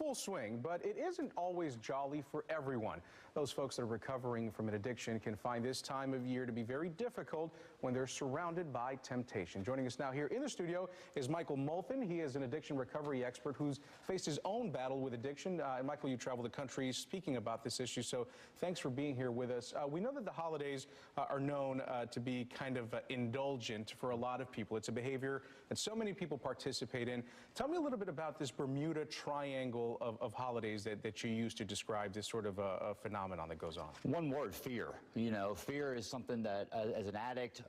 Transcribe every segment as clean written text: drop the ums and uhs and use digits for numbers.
full swing, but it isn't always jolly for everyone. Those folks that are recovering from an addiction can find this time of year to be very difficult when they're surrounded by temptation. Joining us now here in the studio is Michael Molthan. He is an addiction recovery expert who's faced his own battle with addiction. And Michael, you travel the country speaking about this issue, so thanks for being here with us. We know that the holidays are known to be kind of indulgent for a lot of people. It's a behavior that so many people participate in. Tell me a little bit about this Bermuda Triangle of holidays that you use to describe this sort of a phenomenon that goes on. One word: fear. You know, fear is something that as an addict,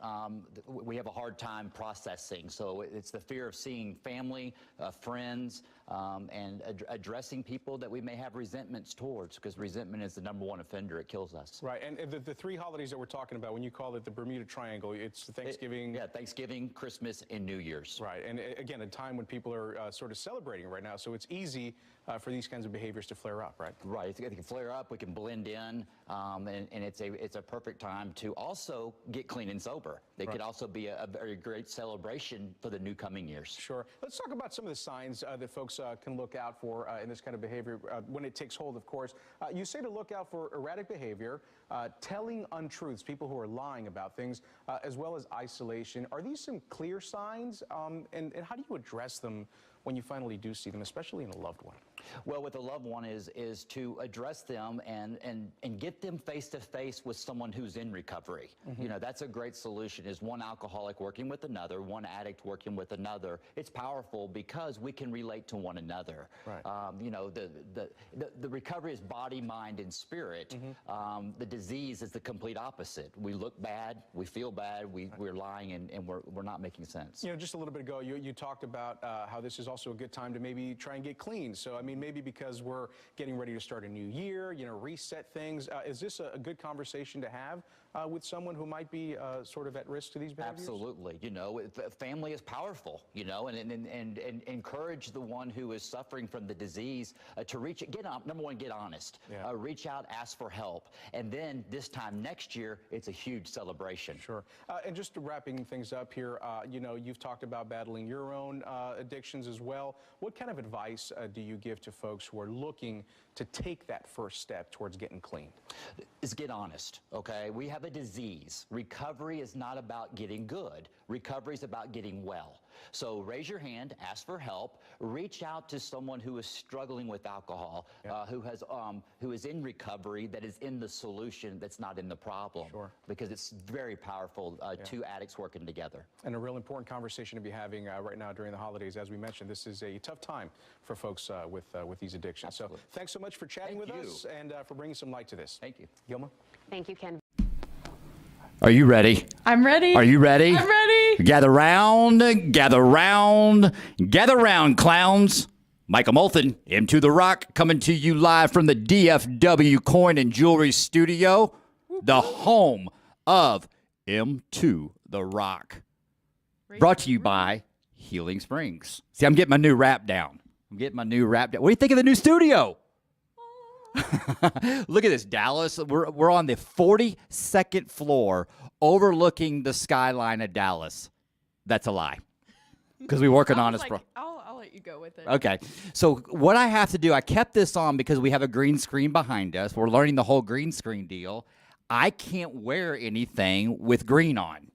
we have a hard time processing. So it's the fear of seeing family, friends, and addressing people that we may have resentments towards, because resentment is the #1 offender. It kills us. Right, and the three holidays that we're talking about, when you call it the Bermuda Triangle, it's Thanksgiving. Yeah, Thanksgiving, Christmas, and New Year's. Right, and again, a time when people are sort of celebrating right now, so it's easy for these kinds of behaviors to flare up, right? Right, they can flare up, we can blend in, and it's a perfect time to also get clean and sober. They could also be a very great celebration for the new coming years. Sure. Let's talk about some of the signs that folks can look out for in this kind of behavior when it takes hold, of course. You say to look out for erratic behavior, telling untruths, people who are lying about things, as well as isolation. Are these some clear signs, and how do you address them when you finally do see them, especially in a loved one? Well, with a loved one is to address them and get them face to face with someone who's in recovery. Mm-hmm. You know, that's a great solution, is one alcoholic working with another, one addict working with another. It's powerful because we can relate to one another. Right. You know, the recovery is body, mind, and spirit. Mm-hmm. The disease is the complete opposite. We look bad, we feel bad, we're lying, and we're not making sense. You know, just a little bit ago, you talked about how this is also a good time to maybe try and get clean. So, I mean, maybe because we're getting ready to start a new year, you know, reset things. Is this a good conversation to have with someone who might be sort of at risk to these behaviors? Absolutely. You know, family is powerful, you know, and encourage the one who is suffering from the disease to reach, number one, get honest. Yeah. Reach out, ask for help. And then this time next year, it's a huge celebration. Sure. And just wrapping things up here, you know, you've talked about battling your own addictions as well. What kind of advice do you give to folks who are looking to take that first step towards getting clean? Is get honest, okay? We have a disease. Recovery is not about getting good. Recovery is about getting well. So raise your hand, ask for help, reach out to someone who is struggling with alcohol, who is in recovery, that is in the solution, that's not in the problem. Sure. Because it's very powerful, two addicts working together. And a real important conversation to be having right now during the holidays. As we mentioned, this is a tough time for folks with these addictions. Absolutely. So thanks so much for chatting with us and for bringing some light to this. Thank you. Gilma? Thank you, Ken. Are you ready? I'm ready. Are you ready? I'm ready. Gather round, gather round, gather round, clowns. Michael Molthan, M2 The Rock, coming to you live from the DFW Coin and Jewelry Studio, the home of M2 The Rock. Brought to you by Healing Springs. See, I'm getting my new rap down. What do you think of the new studio? Look at this, Dallas. We're on the 42nd floor overlooking the skyline of Dallas. That's a lie, because we work an honest I'll let you go with it. Okay. So what I have to do, I kept this on because we have a green screen behind us. We're learning the whole green screen deal. I can't wear anything with green on.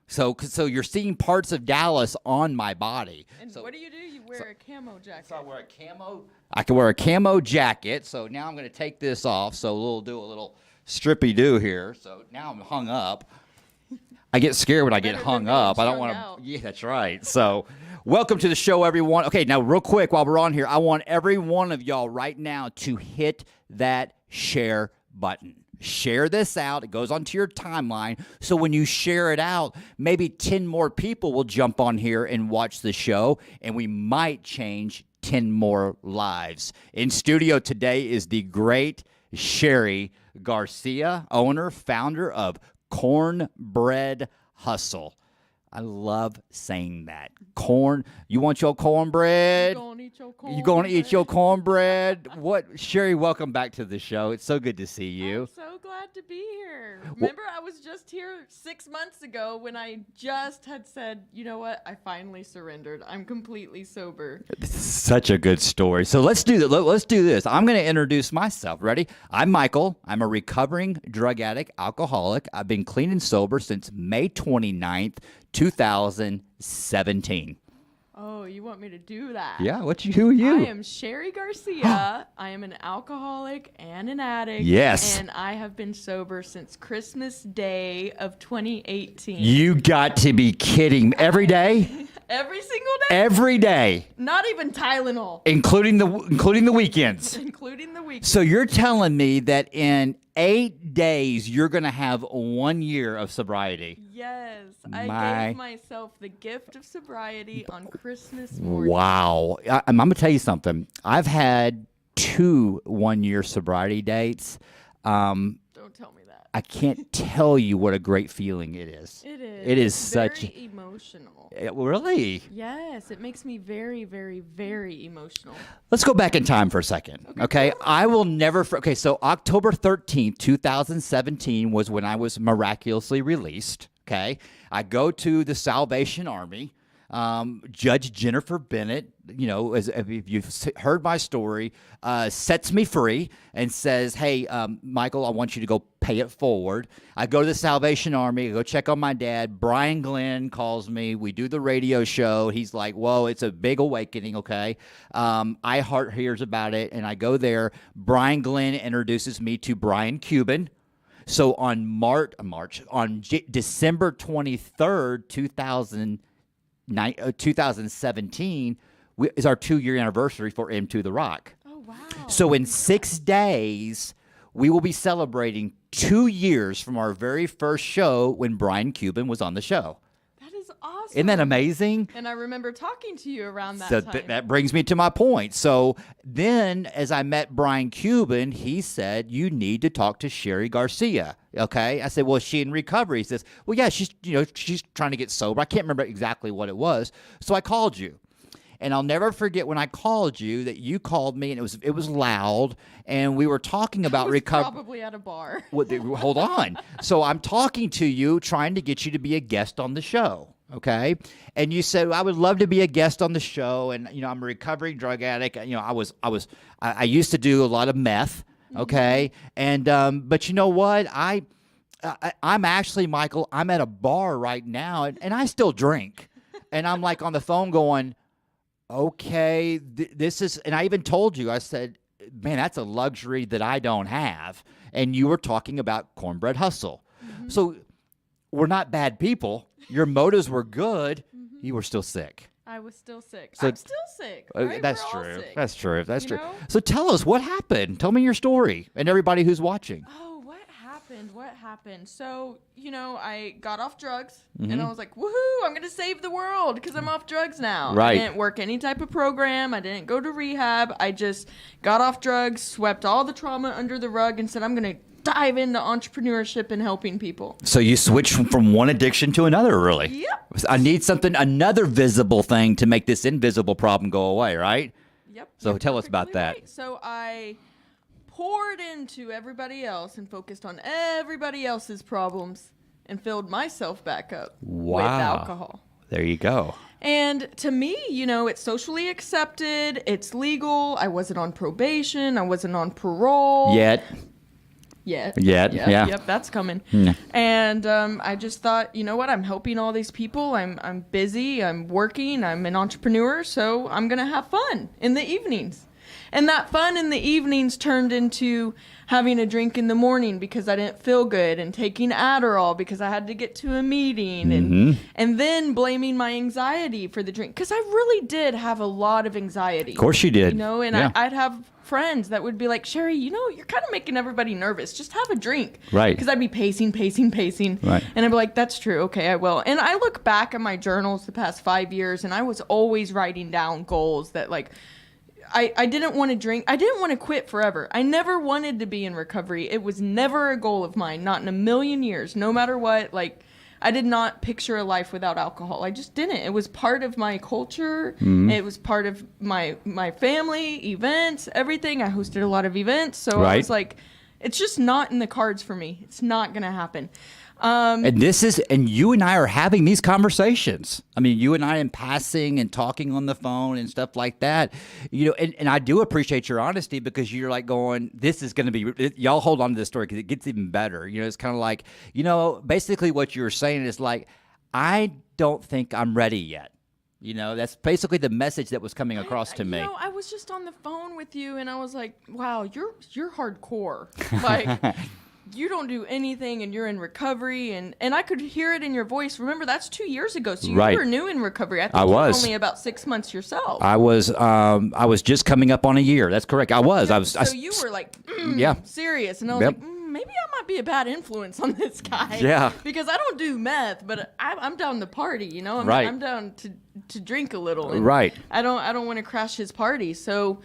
So you're seeing parts of Dallas on my body. And so, what do? You wear a camo jacket. So I wear a camo. I can wear a camo jacket. So now I'm going to take this off. So we'll do a little strippy do here. So now I'm hung up. I get scared when I get hung up. I don't want to. Yeah, that's right. So welcome to the show, everyone. Okay, now real quick while we're on here, I want every one of y'all right now to hit that share button. Share this out. It goes onto your timeline. So when you share it out, maybe 10 more people will jump on here and watch the show, and we might change 10 more lives. In studio today is the great Cheri Garcia, owner, founder of Cornbread Hustle. I love saying that. You want your cornbread? You going to eat your cornbread? What, Cheri, welcome back to the show. It's so good to see you. I'm so glad to be here. Remember, I was just here 6 months ago when I just had said, you know what? I finally surrendered. I'm completely sober. Such a good story. So let's do that. Let's do this. I'm going to introduce myself. Ready? I'm Michael. I'm a recovering drug addict, alcoholic. I've been clean and sober since May 29th, 2017. Oh, you want me to do that? Yeah, who are you? I am Cheri Garcia. I am an alcoholic and an addict. Yes. And I have been sober since Christmas Day of 2018. You got to be kidding. Every day? Every single day? Every day. Not even Tylenol. Including the weekends. Including the weekends. So you're telling me that in 8 days, you're going to have 1 year of sobriety? Yes. I gave myself the gift of sobriety on Christmas morning. Wow. I'm going to tell you something. I've had 2 1-year sobriety dates. Don't tell me that. I can't tell you what a great feeling it is. It is. It is it's such... very emotional. Really? Yes. It makes me very, very, very emotional. Let's go back in time for a second. Okay. I will never... Okay, so October 13th, 2017 was when I was miraculously released. Okay. I go to the Salvation Army. Judge Jennifer Bennett, you know, if you've heard my story, sets me free and says, hey, Michael, I want you to go pay it forward. I go to the Salvation Army, I go check on my dad. Brian Glenn calls me. We do the radio show. He's like, whoa, it's a big awakening, okay? iHeart hears about it, and I go there. Brian Glenn introduces me to Brian Cuban. So on December 23rd, 2017 is our 2-year anniversary for Into the Rock. Oh, wow. So in 6 days, we will be celebrating 2 years from our very first show when Brian Cuban was on the show. That is awesome. Isn't that amazing? And I remember talking to you around that So time. that brings me to my point. So then as I met Brian Cuban, he said, you need to talk to Cheri Garcia. Okay. I said, well, is she in recovery? He says, well, yeah, she's trying to get sober. I can't remember exactly what it was. So I called you. And I'll never forget when I called you that you called me, and it was loud, and we were talking about recovery. Probably at a bar. Hold on. So I'm talking to you, trying to get you to be a guest on the show. Okay. And you said, I would love to be a guest on the show. And, you know, I'm a recovering drug addict. You know, I used to do a lot of meth. Okay. And, but you know what? I'm actually, Michael, I'm at a bar right now, and I still drink. And I'm like on the phone going, okay, this is, and I even told you, I said, man, that's a luxury that I don't have. And you were talking about Cornbread hustle. Mm-hmm. So we're not bad people. Your motives were good. Mm-hmm. You were still sick. I was still sick. So, I'm still sick. Right? That's We're all true. sick. That's true. That's true. Know? So tell us what happened. Tell me your story and everybody who's watching. Oh, what happened? What happened? So, you know, I got off drugs, Mm-hmm. and I was like, woohoo, I'm going to save the world because I'm off drugs now. Right. I didn't work any type of program. I didn't go to rehab. I just got off drugs, swept all the trauma under the rug, and said, I'm going to dive into entrepreneurship and helping people. So you switched from one addiction to another, really? Yep. I need another visible thing to make this invisible problem go away, right? Yep. So you're tell us about perfectly that. right. So I poured into everybody else and focused on everybody else's problems and filled myself back up with alcohol. There you go. And to me, you know, it's socially accepted. It's legal. I wasn't on probation. I wasn't on parole. Yet. Yeah. Yep, that's coming. Yeah. And I just thought, you know what? I'm helping all these people. I'm busy. I'm working. I'm an entrepreneur. So I'm going to have fun in the evenings. And that fun in the evenings turned into having a drink in the morning because I didn't feel good, and taking Adderall because I had to get to a meeting, and then blaming my anxiety for the drink because I really did have a lot of anxiety. Of course you did. You know, and yeah. I'd have friends that would be like, Cheri, you know, you're kind of making everybody nervous. Just have a drink. Right. Because I'd be pacing. Right. And I'd be like, that's true. Okay, I will. And I look back at my journals the past 5 years, and I was always writing down goals that, like, I didn't want to drink. I didn't want to quit forever. I never wanted to be in recovery. It was never a goal of mine, not in a million years, no matter what. Like, I did not picture a life without alcohol. I just didn't. It was part of my culture. It was part of my family, events, everything. I hosted a lot of events. So I was like, it's just not in the cards for me. It's not going to happen. And you and I are having these conversations. I mean, you and I in passing and talking on the phone and stuff like that, you know, and I do appreciate your honesty, because you're like going, this is going to be, y'all hold on to this story because it gets even better. You know, it's kind of like, you know, basically what you're saying is like, I don't think I'm ready yet. You know, that's basically the message that was coming across to me. You know, I was just on the phone with you and I was like, wow, you're hardcore. Like, you don't do anything and you're in recovery, and I could hear it in your voice. Remember, that's 2 years ago, so you were new in recovery. I think you were only about 6 months yourself. I was just coming up on a year. That's correct. I was. You were like, yeah, serious, and I was like, maybe I might be a bad influence on this guy. Yeah. Because I don't do meth, but I'm down to party. You know, I'm down to drink a little. And I don't want to crash his party. So.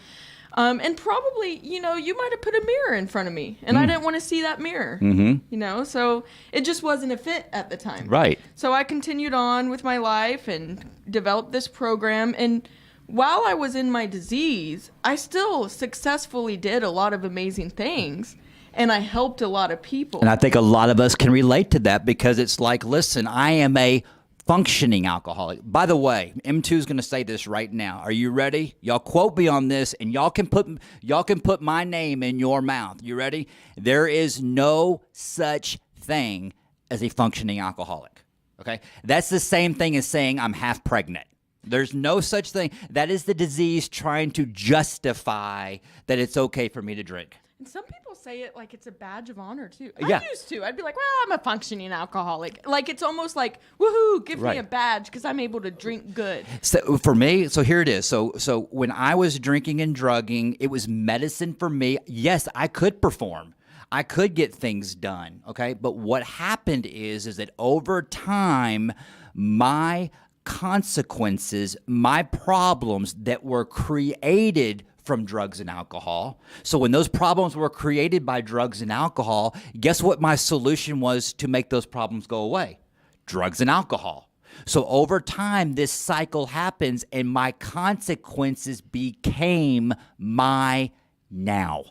And probably, you know, you might have put a mirror in front of me, and I didn't want to see that mirror, you know, so it just wasn't a fit at the time. Right. So I continued on with my life and developed this program, and while I was in my disease, I still successfully did a lot of amazing things, and I helped a lot of people. And I think a lot of us can relate to that, because it's like, listen, I am a functioning alcoholic. By the way, M2 is going to say this right now. Are you ready? Y'all quote me on this, and y'all can put my name in your mouth. You ready? There is no such thing as a functioning alcoholic. Okay? That's the same thing as saying I'm half pregnant. There's no such thing. That is the disease trying to justify that it's okay for me to drink. And some people say it like it's a badge of honor, too. Yeah. I used to. I'd be like, well, I'm a functioning alcoholic. Like, it's almost like, woohoo, give me a badge because I'm able to drink good. So for me, so here it is. So when I was drinking and drugging, it was medicine for me. Yes, I could perform. I could get things done, okay? But what happened is that over time, my consequences, my problems that were created from drugs and alcohol. So when those problems were created by drugs and alcohol, guess what my solution was to make those problems go away? Drugs and alcohol. So over time, this cycle happens, and my consequences became my now.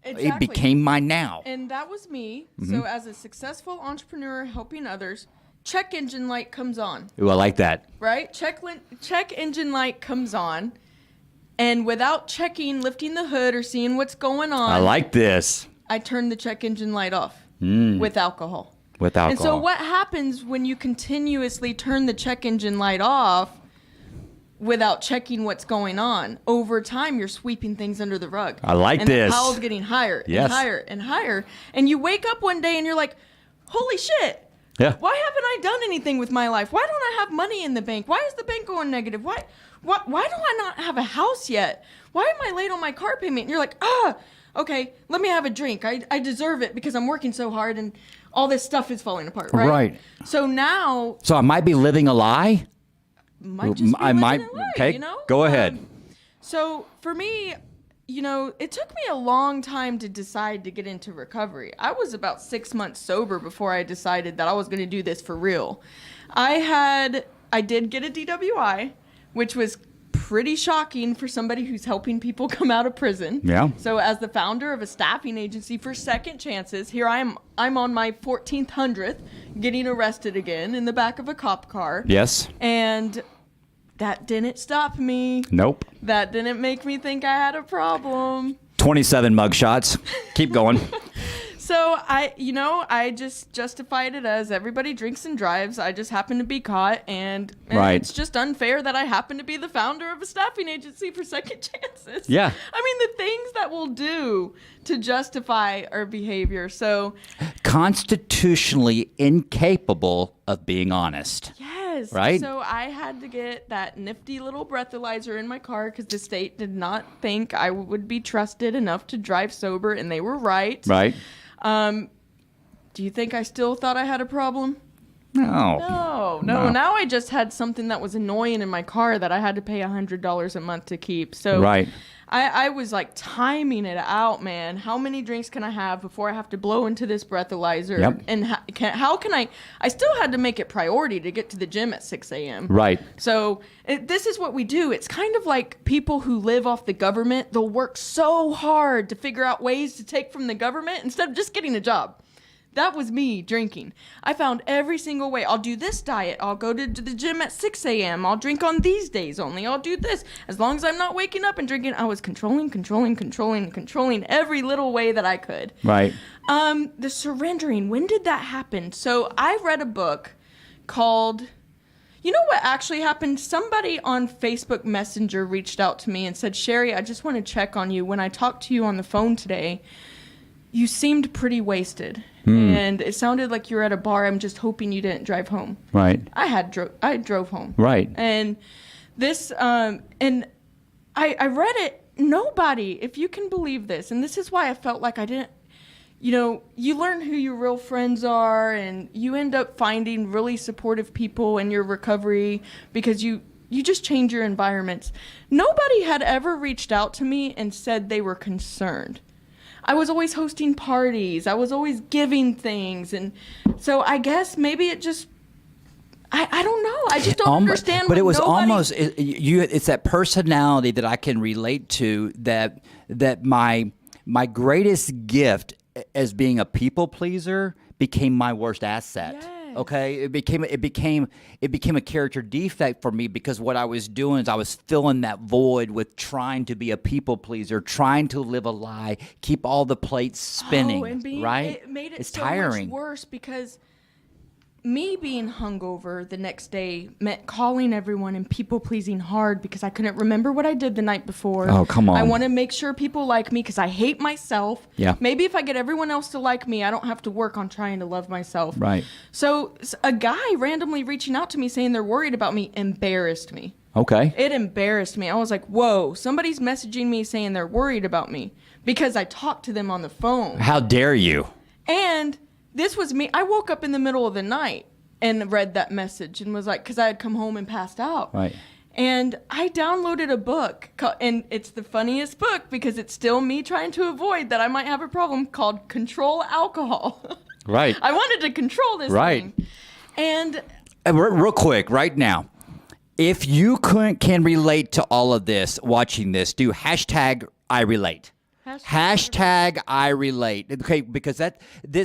Exactly. It became my now. And that was me. So as a successful entrepreneur helping others, check engine light comes on. Ooh, I like that. Right? Check engine light comes on. And without checking, lifting the hood, or seeing what's going on, I like this. I turn the check engine light off with alcohol. With alcohol. And so what happens when you continuously turn the check engine light off without checking what's going on? Over time, you're sweeping things under the rug. I like and this. And the pile's getting higher and higher and higher. And you wake up one day and you're like, holy shit. Yeah. Why haven't I done anything with my life? Why don't I have money in the bank? Why is the bank going negative? Why do I not have a house yet? Why am I late on my car payment? And you're like, okay, let me have a drink. I deserve it because I'm working so hard and all this stuff is falling apart, right? Right. So now... So I might be living a lie? Might just be living a lie, okay, you know? go ahead. So for me, you know, it took me a long time to decide to get into recovery. I was about 6 months sober before I decided that I was going to do this for real. I did get a DWI, which was pretty shocking for somebody who's helping people come out of prison. Yeah. So as the founder of a staffing agency for second chances, here I'm on my 1400th getting arrested again in the back of a cop car. Yes. And that didn't stop me. Nope. That didn't make me think I had a problem. 27 mugshots. Keep going. So I just justified it as everybody drinks and drives. I just happened to be caught, and Right. it's just unfair that I happen to be the founder of a staffing agency for second chances. Yeah. I mean, the things that we'll do to justify our behavior. So Constitutionally incapable of being honest. yes. Right? So I had to get that nifty little breathalyzer in my car because the state did not think I would be trusted enough to drive sober, and they were right. Right. Do you think I still thought I had a problem? No. Now I just had something that was annoying in my car that I had to pay $100 a month to keep. So Right. I was like timing it out, man. How many drinks can I have before I have to blow into this breathalyzer? Yep. And how can I still had to make it priority to get to the gym at 6 a.m. Right. So this is what we do. It's kind of like people who live off the government. They'll work so hard to figure out ways to take from the government instead of just getting a job. That was me drinking. I found every single way. I'll do this diet. I'll go to the gym at 6 a.m. I'll drink on these days only. I'll do this. As long as I'm not waking up and drinking, I was controlling every little way that I could. Right. The surrendering, when did that happen? So I read a book called, you know what actually happened? Somebody on Facebook Messenger reached out to me and said, Cheri, I just want to check on you. When I talked to you on the phone today, you seemed pretty wasted. And it sounded like you were at a bar. I'm just hoping you didn't drive home. Right. I drove home. Right. And this, and I read it. Nobody, if you can believe this, and this is why I felt like I didn't, you learn who your real friends are, and you end up finding really supportive people in your recovery because you just change your environments. Nobody had ever reached out to me and said they were concerned. I was always hosting parties. I was always giving things. And so I guess maybe it just, I don't know. I just don't understand. But it was almost, it's that personality that I can relate to, that my greatest gift as being a people pleaser became my worst asset. Yes. Okay, it became a character defect for me, because what I was doing is I was filling that void with trying to be a people pleaser, trying to live a lie, keep all the plates spinning. Right? It made it it's so tiring. much worse because me being hungover the next day meant calling everyone and people pleasing hard because I couldn't remember what I did the night before. Oh, come on. I want to make sure people like me because I hate myself. Yeah. Maybe if I get everyone else to like me, I don't have to work on trying to love myself. Right. So a guy randomly reaching out to me saying they're worried about me embarrassed me. Okay. It embarrassed me. I was like, whoa, somebody's messaging me saying they're worried about me because I talked to them on the phone. How dare you? And this was me. I woke up in the middle of the night and read that message and was like, because I had come home and passed out. Right. And I downloaded a book, and it's the funniest book because it's still me trying to avoid that I might have a problem, called Control Alcohol. Right. I wanted to control this thing. And real quick, right now, if you can relate to all of this, watching this, do hashtag I relate. Hashtag I relate. Okay, because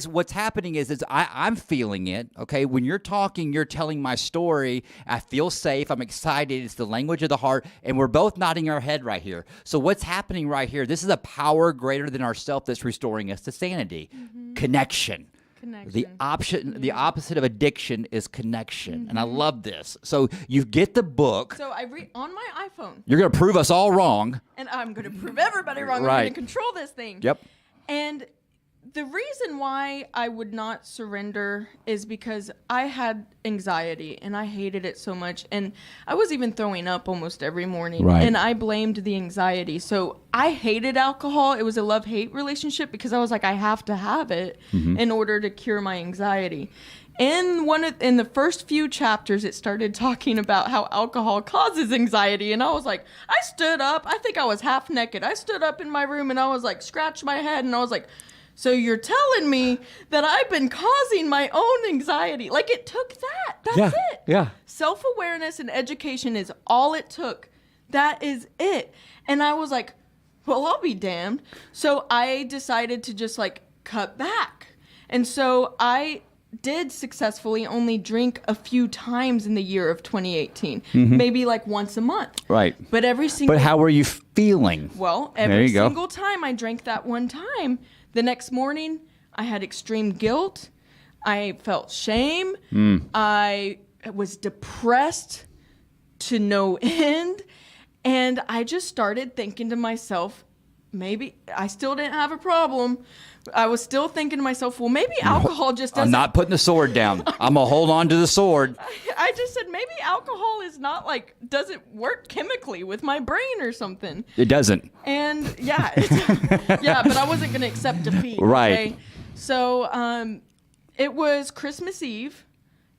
what's happening is I'm feeling it. Okay, when you're talking, you're telling my story. I feel safe. I'm excited. It's the language of the heart, and we're both nodding our head right here. So what's happening right here? This is a power greater than ourself that's restoring us to sanity. Connection. The opposite of addiction is connection, and I love this. So you get the book. So I read on my iPhone. You're going to prove us all wrong. And I'm going to prove everybody wrong. Right. I'm going to control this thing. Yep. And the reason why I would not surrender is because I had anxiety and I hated it so much. And I was even throwing up almost every morning. Right. And I blamed the anxiety. So I hated alcohol. It was a love-hate relationship because I was like, I have to have it in order to cure my anxiety. In the first few chapters, it started talking about how alcohol causes anxiety. And I was like, I stood up. I think I was half naked. I stood up in my room and I was like, scratched my head. And I was like, so you're telling me that I've been causing my own anxiety? Like, it took that. That's it. Yeah. Self-awareness and education is all it took. That is it. And I was like, well, I'll be damned. So I decided to just like cut back. And so I did successfully only drink a few times in the year of 2018, maybe like once a month. Right. But But how were you feeling? Well, every single time I drank that one time, the next morning I had extreme guilt. I felt shame. I was depressed to no end. And I just started thinking to myself, maybe I still didn't have a problem. I was still thinking to myself, well, maybe alcohol just doesn't. I'm not putting the sword down. I'm going to hold on to the sword. I just said, maybe alcohol is not like, doesn't work chemically with my brain or something. It doesn't. And yeah, but I wasn't going to accept defeat. Right. Okay? So it was Christmas Eve.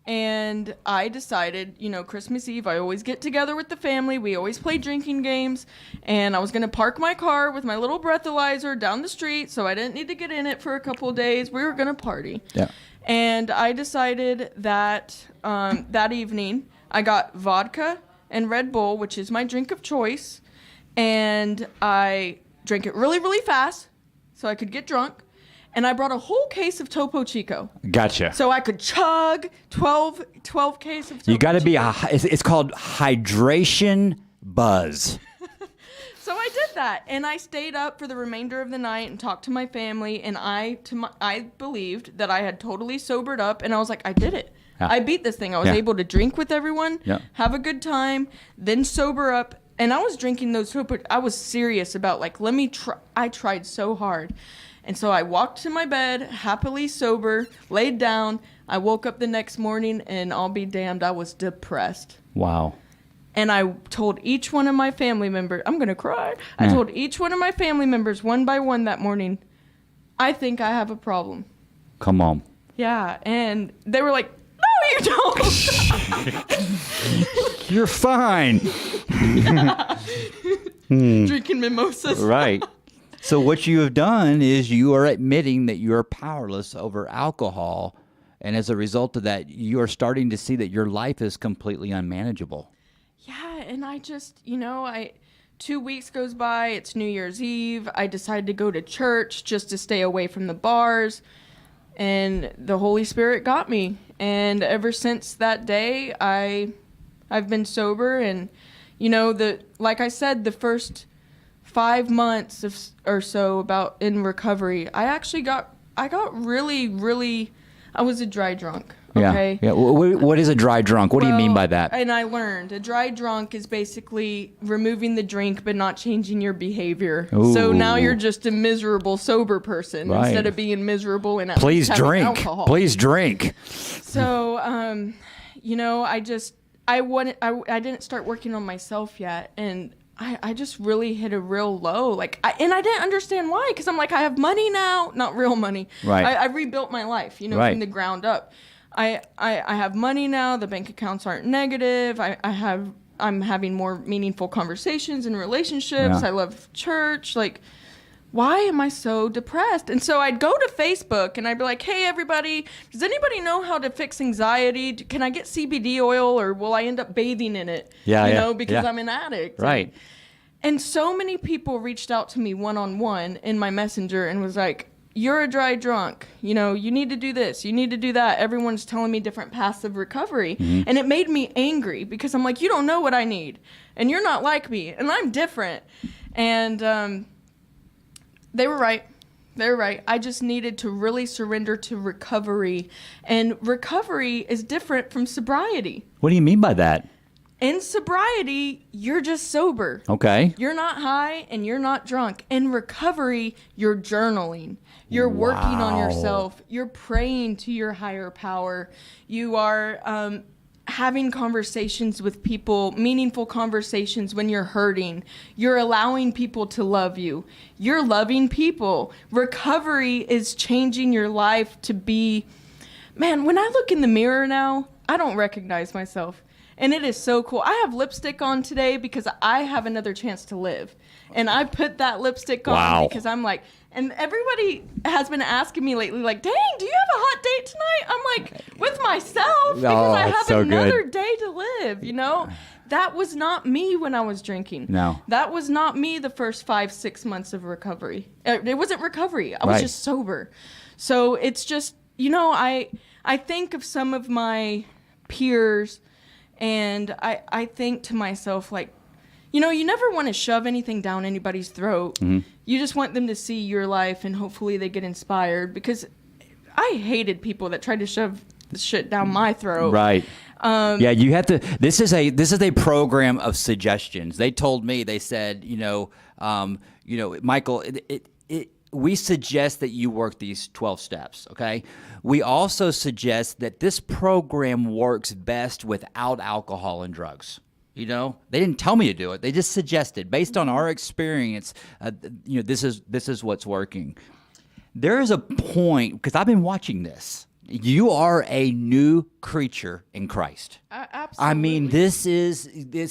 And I decided, Christmas Eve, I always get together with the family. We always play drinking games. And I was going to park my car with my little breathalyzer down the street, so I didn't need to get in it for a couple of days. We were going to party. Yeah. And I decided that that evening, I got vodka and Red Bull, which is my drink of choice. And I drank it really, really fast so I could get drunk. And I brought a whole case of Topo Chico. Gotcha. So I could chug 12 case of Topo You got to be Chico. it's called hydration buzz. So I did that, and I stayed up for the remainder of the night and talked to my family, and I believed that I had totally sobered up, and I was like, I did it. Yeah. I beat this thing. I was Yeah. able to drink with everyone, Yeah. have a good time, then sober up, and I was drinking those Topo. I was serious about let me try. I tried so hard. And so I walked to my bed, happily sober, laid down. I woke up the next morning, and I'll be damned, I was depressed. Wow. And I told each one of my family members, I'm going to cry. I Yeah. told each one of my family members one by one that morning, I think I have a problem. Come on. Yeah. And they were like, no, you don't. You're fine. Drinking mimosas. Right. So what you have done is you are admitting that you are powerless over alcohol. And as a result of that, you are starting to see that your life is completely unmanageable. Yeah, and I just, 2 weeks goes by, it's New Year's Eve, I decide to go to church just to stay away from the bars, and the Holy Spirit got me. And ever since that day, I've been sober, and, like I said, the first 5 months or so about in recovery, I got really, really, I was a dry drunk. Okay. Yeah. What is a dry drunk? What do you mean by that? And I learned a dry drunk is basically removing the drink but not changing your behavior. Ooh. So now you're just a miserable sober person Right. instead of being miserable and Please having drink. alcohol. Please drink. So, I didn't start working on myself yet, and I just really hit a real low. And I didn't understand why, because I'm like, I have money now, not real money. Right. I rebuilt my life, Right. from the ground up. I have money now. The bank accounts aren't negative. I'm having more meaningful conversations and relationships. Yeah. I love church. Why am I so depressed? And so I'd go to Facebook and I'd be like, hey, everybody, does anybody know how to fix anxiety? Can I get CBD oil, or will I end up bathing in it? Because I'm an addict. Right. And so many people reached out to me one-on-one in my messenger and was like, you're a dry drunk. You need to do this. You need to do that. Everyone's telling me different paths of recovery. Mm-hmm. And it made me angry because I'm like, you don't know what I need. And you're not like me. And I'm different. And they were right. They were right. I just needed to really surrender to recovery. And recovery is different from sobriety. What do you mean by that? In sobriety, you're just sober. Okay. You're not high and you're not drunk. In recovery, you're journaling. You're working on yourself. You're praying to your higher power. You are having conversations with people, meaningful conversations when you're hurting. You're allowing people to love you. You're loving people. Recovery is changing your life to be, man, when I look in the mirror now, I don't recognize myself. And it is so cool. I have lipstick on today because I have another chance to live. And I put that lipstick on Wow. because I'm like, and everybody has been asking me lately, like, dang, do you have a hot date tonight? I'm like, with myself, because I that's have so another good. day to live, That was not me when I was drinking. No. That was not me the first 5-6 months of recovery. It wasn't recovery. I was Right. just sober. So it's just, I think of some of my peers, and I think to myself, you never want to shove anything down anybody's throat. Mm-hmm. You just want them to see your life, and hopefully they get inspired, because I hated people that tried to shove the shit down my throat. Right. Yeah, you have to. This is a program of suggestions. They told me. They said, Michael, we suggest that you work these 12 steps. Okay. We also suggest that this program works best without alcohol and drugs. They didn't tell me to do it. They just suggested, based on our experience, this is what's working. There is a point, because I've been watching this. You are a new creature in Christ. Absolutely. I mean, this.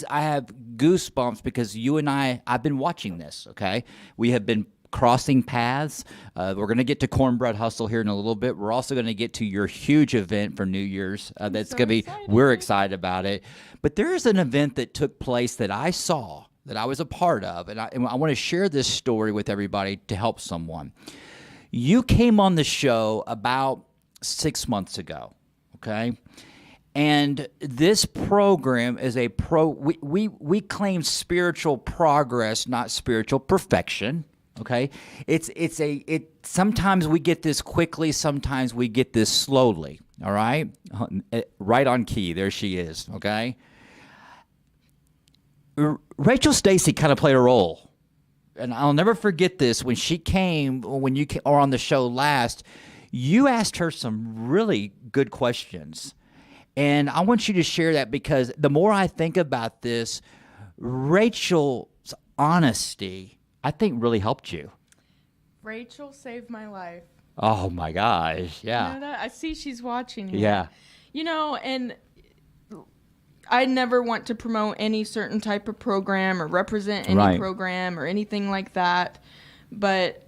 I have goosebumps because you and I've been watching this. Okay, we have been crossing paths. We're going to get to Cornbread Hustle here in a little bit. We're also going to get to your huge event for New Year's. That's going to be. Excited. We're excited about it. But there is an event that took place that I saw, that I was a part of, and I want to share this story with everybody to help someone. You came on the show about 6 months ago, okay? And this program is we claim spiritual progress, not spiritual perfection, okay? Sometimes we get this quickly, sometimes we get this slowly, all right? Right on key, there she is, okay? Rachel Stacy kind of played a role. And I'll never forget this. When you came on the show last, you asked her some really good questions. And I want you to share that because the more I think about this, Rachel's honesty, I think, really helped you. Rachel saved my life. Oh, my gosh. Yeah. You know that? I see she's watching here. Yeah. You know, and I never want to promote any certain type of program or represent any program or anything like that. But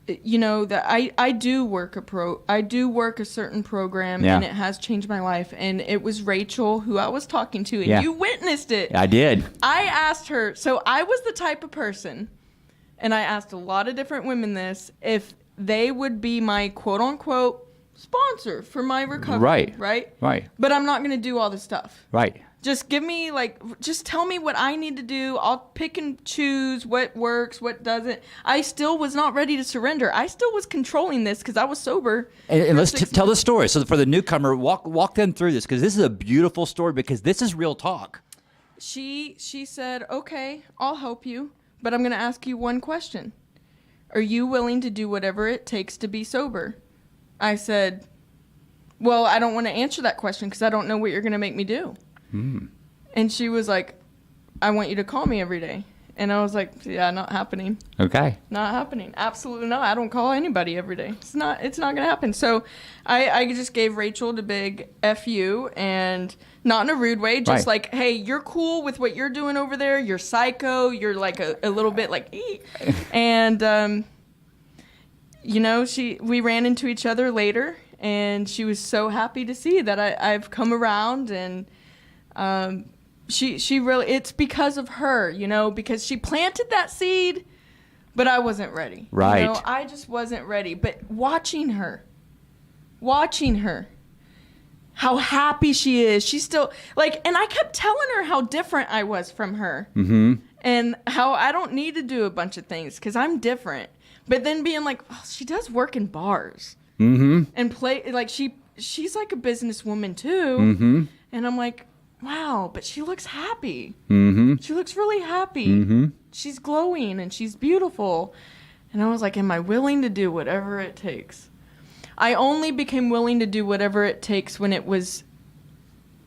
you know that I do work a certain program, and it has changed my life. And it was Rachel who I was talking to, and you witnessed it. I did. I asked her. So I was the type of person, and I asked a lot of different women this, if they would be my quote unquote sponsor for my recovery. Right. But I'm not going to do all the stuff. Right. Just give me, just tell me what I need to do. I'll pick and choose what works, what doesn't. I still was not ready to surrender. I still was controlling this because I was sober. And let's tell the story. So for the newcomer, walk them through this, because this is a beautiful story, because this is real talk. She said, okay, I'll help you, but I'm going to ask you one question. Are you willing to do whatever it takes to be sober? I said, well, I don't want to answer that question because I don't know what you're going to make me do. And she was like, I want you to call me every day. And I was like, yeah, not happening. Okay. Not happening. Absolutely not. I don't call anybody every day. It's not going to happen. So I just gave Rachel the big FU, and not in a rude way, just like, hey, you're cool with what you're doing over there. You're psycho. You're like a little bit like, and, you know, we ran into each other later, and she was so happy to see that I've come around, and she really, it's because of her, you know, because she planted that seed, but I wasn't ready. Right. You know, I just wasn't ready. But watching her, how happy she is. She's still and I kept telling her how different I was from her. Mm-hmm. And how I don't need to do a bunch of things because I'm different. But then being like, oh, she does work in bars. Mm-hmm. And play, she's like a businesswoman too. Mm-hmm. And I'm like, wow, but she looks happy. Mm-hmm. She looks really happy. Mm-hmm. She's glowing and she's beautiful. And I was like, am I willing to do whatever it takes? I only became willing to do whatever it takes when it was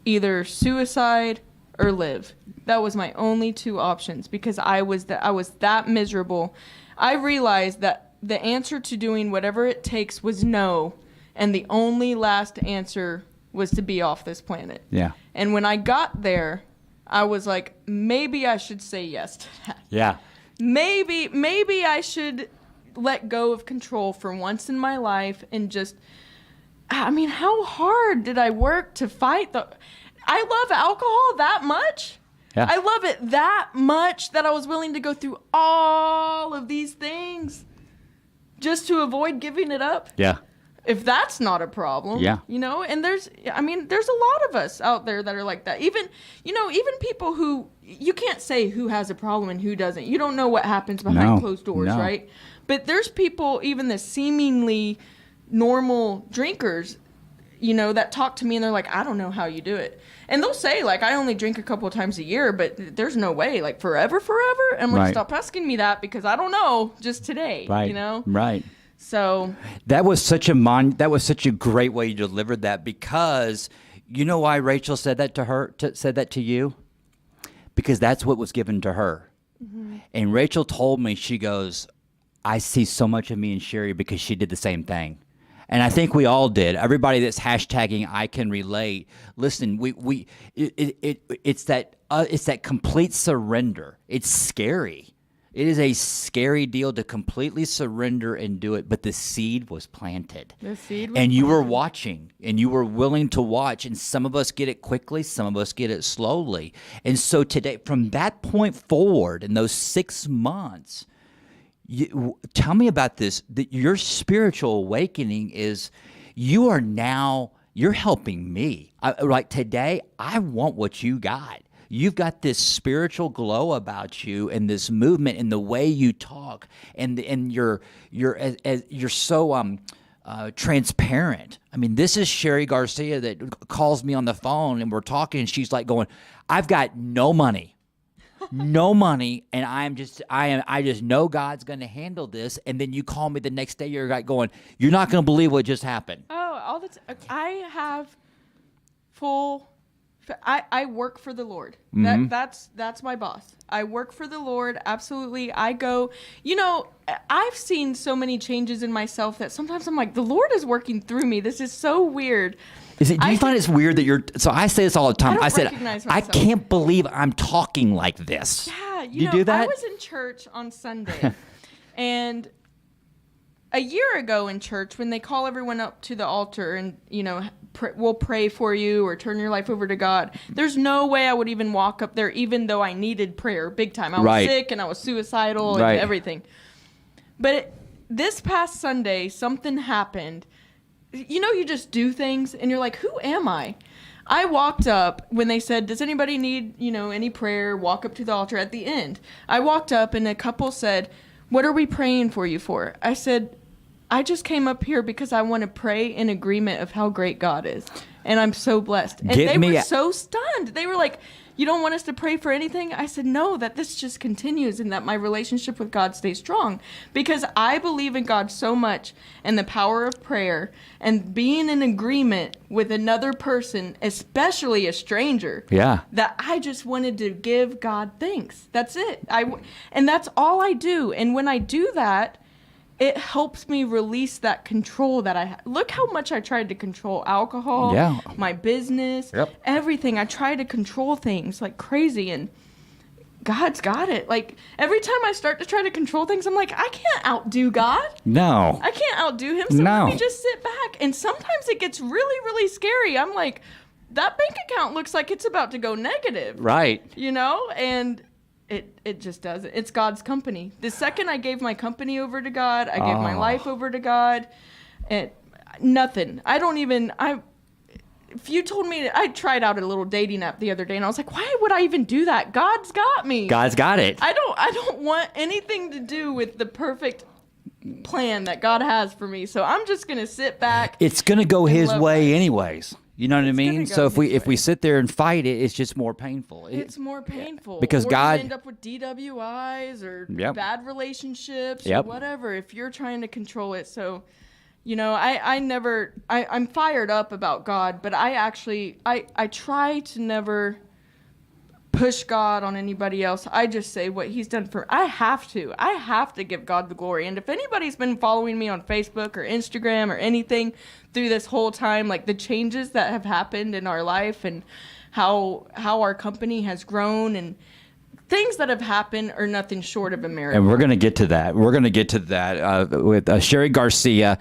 either suicide or live. That was my only two options because I was that miserable. I realized that the answer to doing whatever it takes was no, and the only last answer was to be off this planet. Yeah. And when I got there, I was like, maybe I should say yes to that. Yeah. Maybe I should let go of control for once in my life and just, I mean, how hard did I work to fight I love alcohol that much. Yeah. I love it that much that I was willing to go through all of these things just to avoid giving it up. Yeah. If that's not a problem, you know, and there's a lot of us out there that are like that. Even people who, you can't say who has a problem and who doesn't. You don't know what happens behind closed doors, right? But there's people, even the seemingly normal drinkers, you know, that talk to me and they're like, I don't know how you do it. And they'll say, like, I only drink a couple of times a year, but there's no way, like, forever. And I'm like, stop asking me that because I don't know, just today, you know? Right. So that was such a great way you delivered that, because you know why Rachel said that to her, said that to you? Because that's what was given to her. Mm-hmm. And Rachel told me, she goes, I see so much of me in Cheri because she did the same thing. And I think we all did. Everybody that's hashtagging I can relate. Listen, it's that complete surrender. It's scary. It is a scary deal to completely surrender and do it, but the seed was planted. The seed was and you were planted. watching, and you were willing to watch, and some of us get it quickly, some of us get it slowly. And so today, from that point forward, in those 6 months, tell me about this, that your spiritual awakening is you're helping me. Like today, I want what you got. You've got this spiritual glow about you, and this movement, and the way you talk, and you're so transparent. I mean, this is Cheri Garcia that calls me on the phone, and we're talking, and she's like going, "I've got no money." No money, and I just know God's going to handle this. And then you call me the next day, you're like going, "You're not going to believe what just happened." Oh, all the time. I have full. I work for the Lord. That's my boss. I work for the Lord. Absolutely. I go. I've seen so many changes in myself that sometimes I'm like, the Lord is working through me. This is so weird. Do you find it's weird that you're? So I say this all the time. I said, recognize I myself. can't believe I'm talking like this. Yeah, you do that? I was in church on Sunday, and a year ago in church, when they call everyone up to the altar and we'll pray for you or turn your life over to God, there's no way I would even walk up there, even though I needed prayer big time. I was sick and I was suicidal and everything. But this past Sunday, something happened. You just do things and you're like, who am I? I walked up when they said, does anybody need, any prayer? Walk up to the altar at the end. I walked up and a couple said, what are we praying for you for? I said, I just came up here because I want to pray in agreement of how great God is. And I'm so blessed. And they were so stunned. They were like, you don't want us to pray for anything? I said, no, that this just continues and that my relationship with God stays strong. Because I believe in God so much and the power of prayer and being in agreement with another person, especially a stranger, that I just wanted to give God thanks. That's it. And that's all I do. And when I do that, it helps me release that control that I have. Look how much I tried to control alcohol, my business, everything. I tried to control things like crazy, and God's got it. Like, every time I start to try to control things, I'm like, I can't outdo God. No. I can't outdo him, so let me just sit back. And sometimes it gets really, really scary. I'm like, that bank account looks like it's about to go negative. Right. And it just doesn't. It's God's company. The second I gave my company over to God, I gave my life over to God, and nothing. If you told me, I tried out a little dating app the other day, and I was like, why would I even do that? God's got me. God's got it. I don't want anything to do with the perfect plan that God has for me. So I'm just going to sit back. It's going to go his way anyways. You know what I mean? So if we sit there and fight it, it's just more painful. It's more painful. Because or God you end up with DWIs or bad relationships or whatever if you're trying to control it. So, I'm fired up about God, but I try to never push God on anybody else. I just say what he's done for. I have to give God the glory. And if anybody's been following me on Facebook or Instagram or anything through this whole time, like the changes that have happened in our life and how our company has grown and things that have happened are nothing short of a miracle. And we're going to get to that. With Cheri Garcia,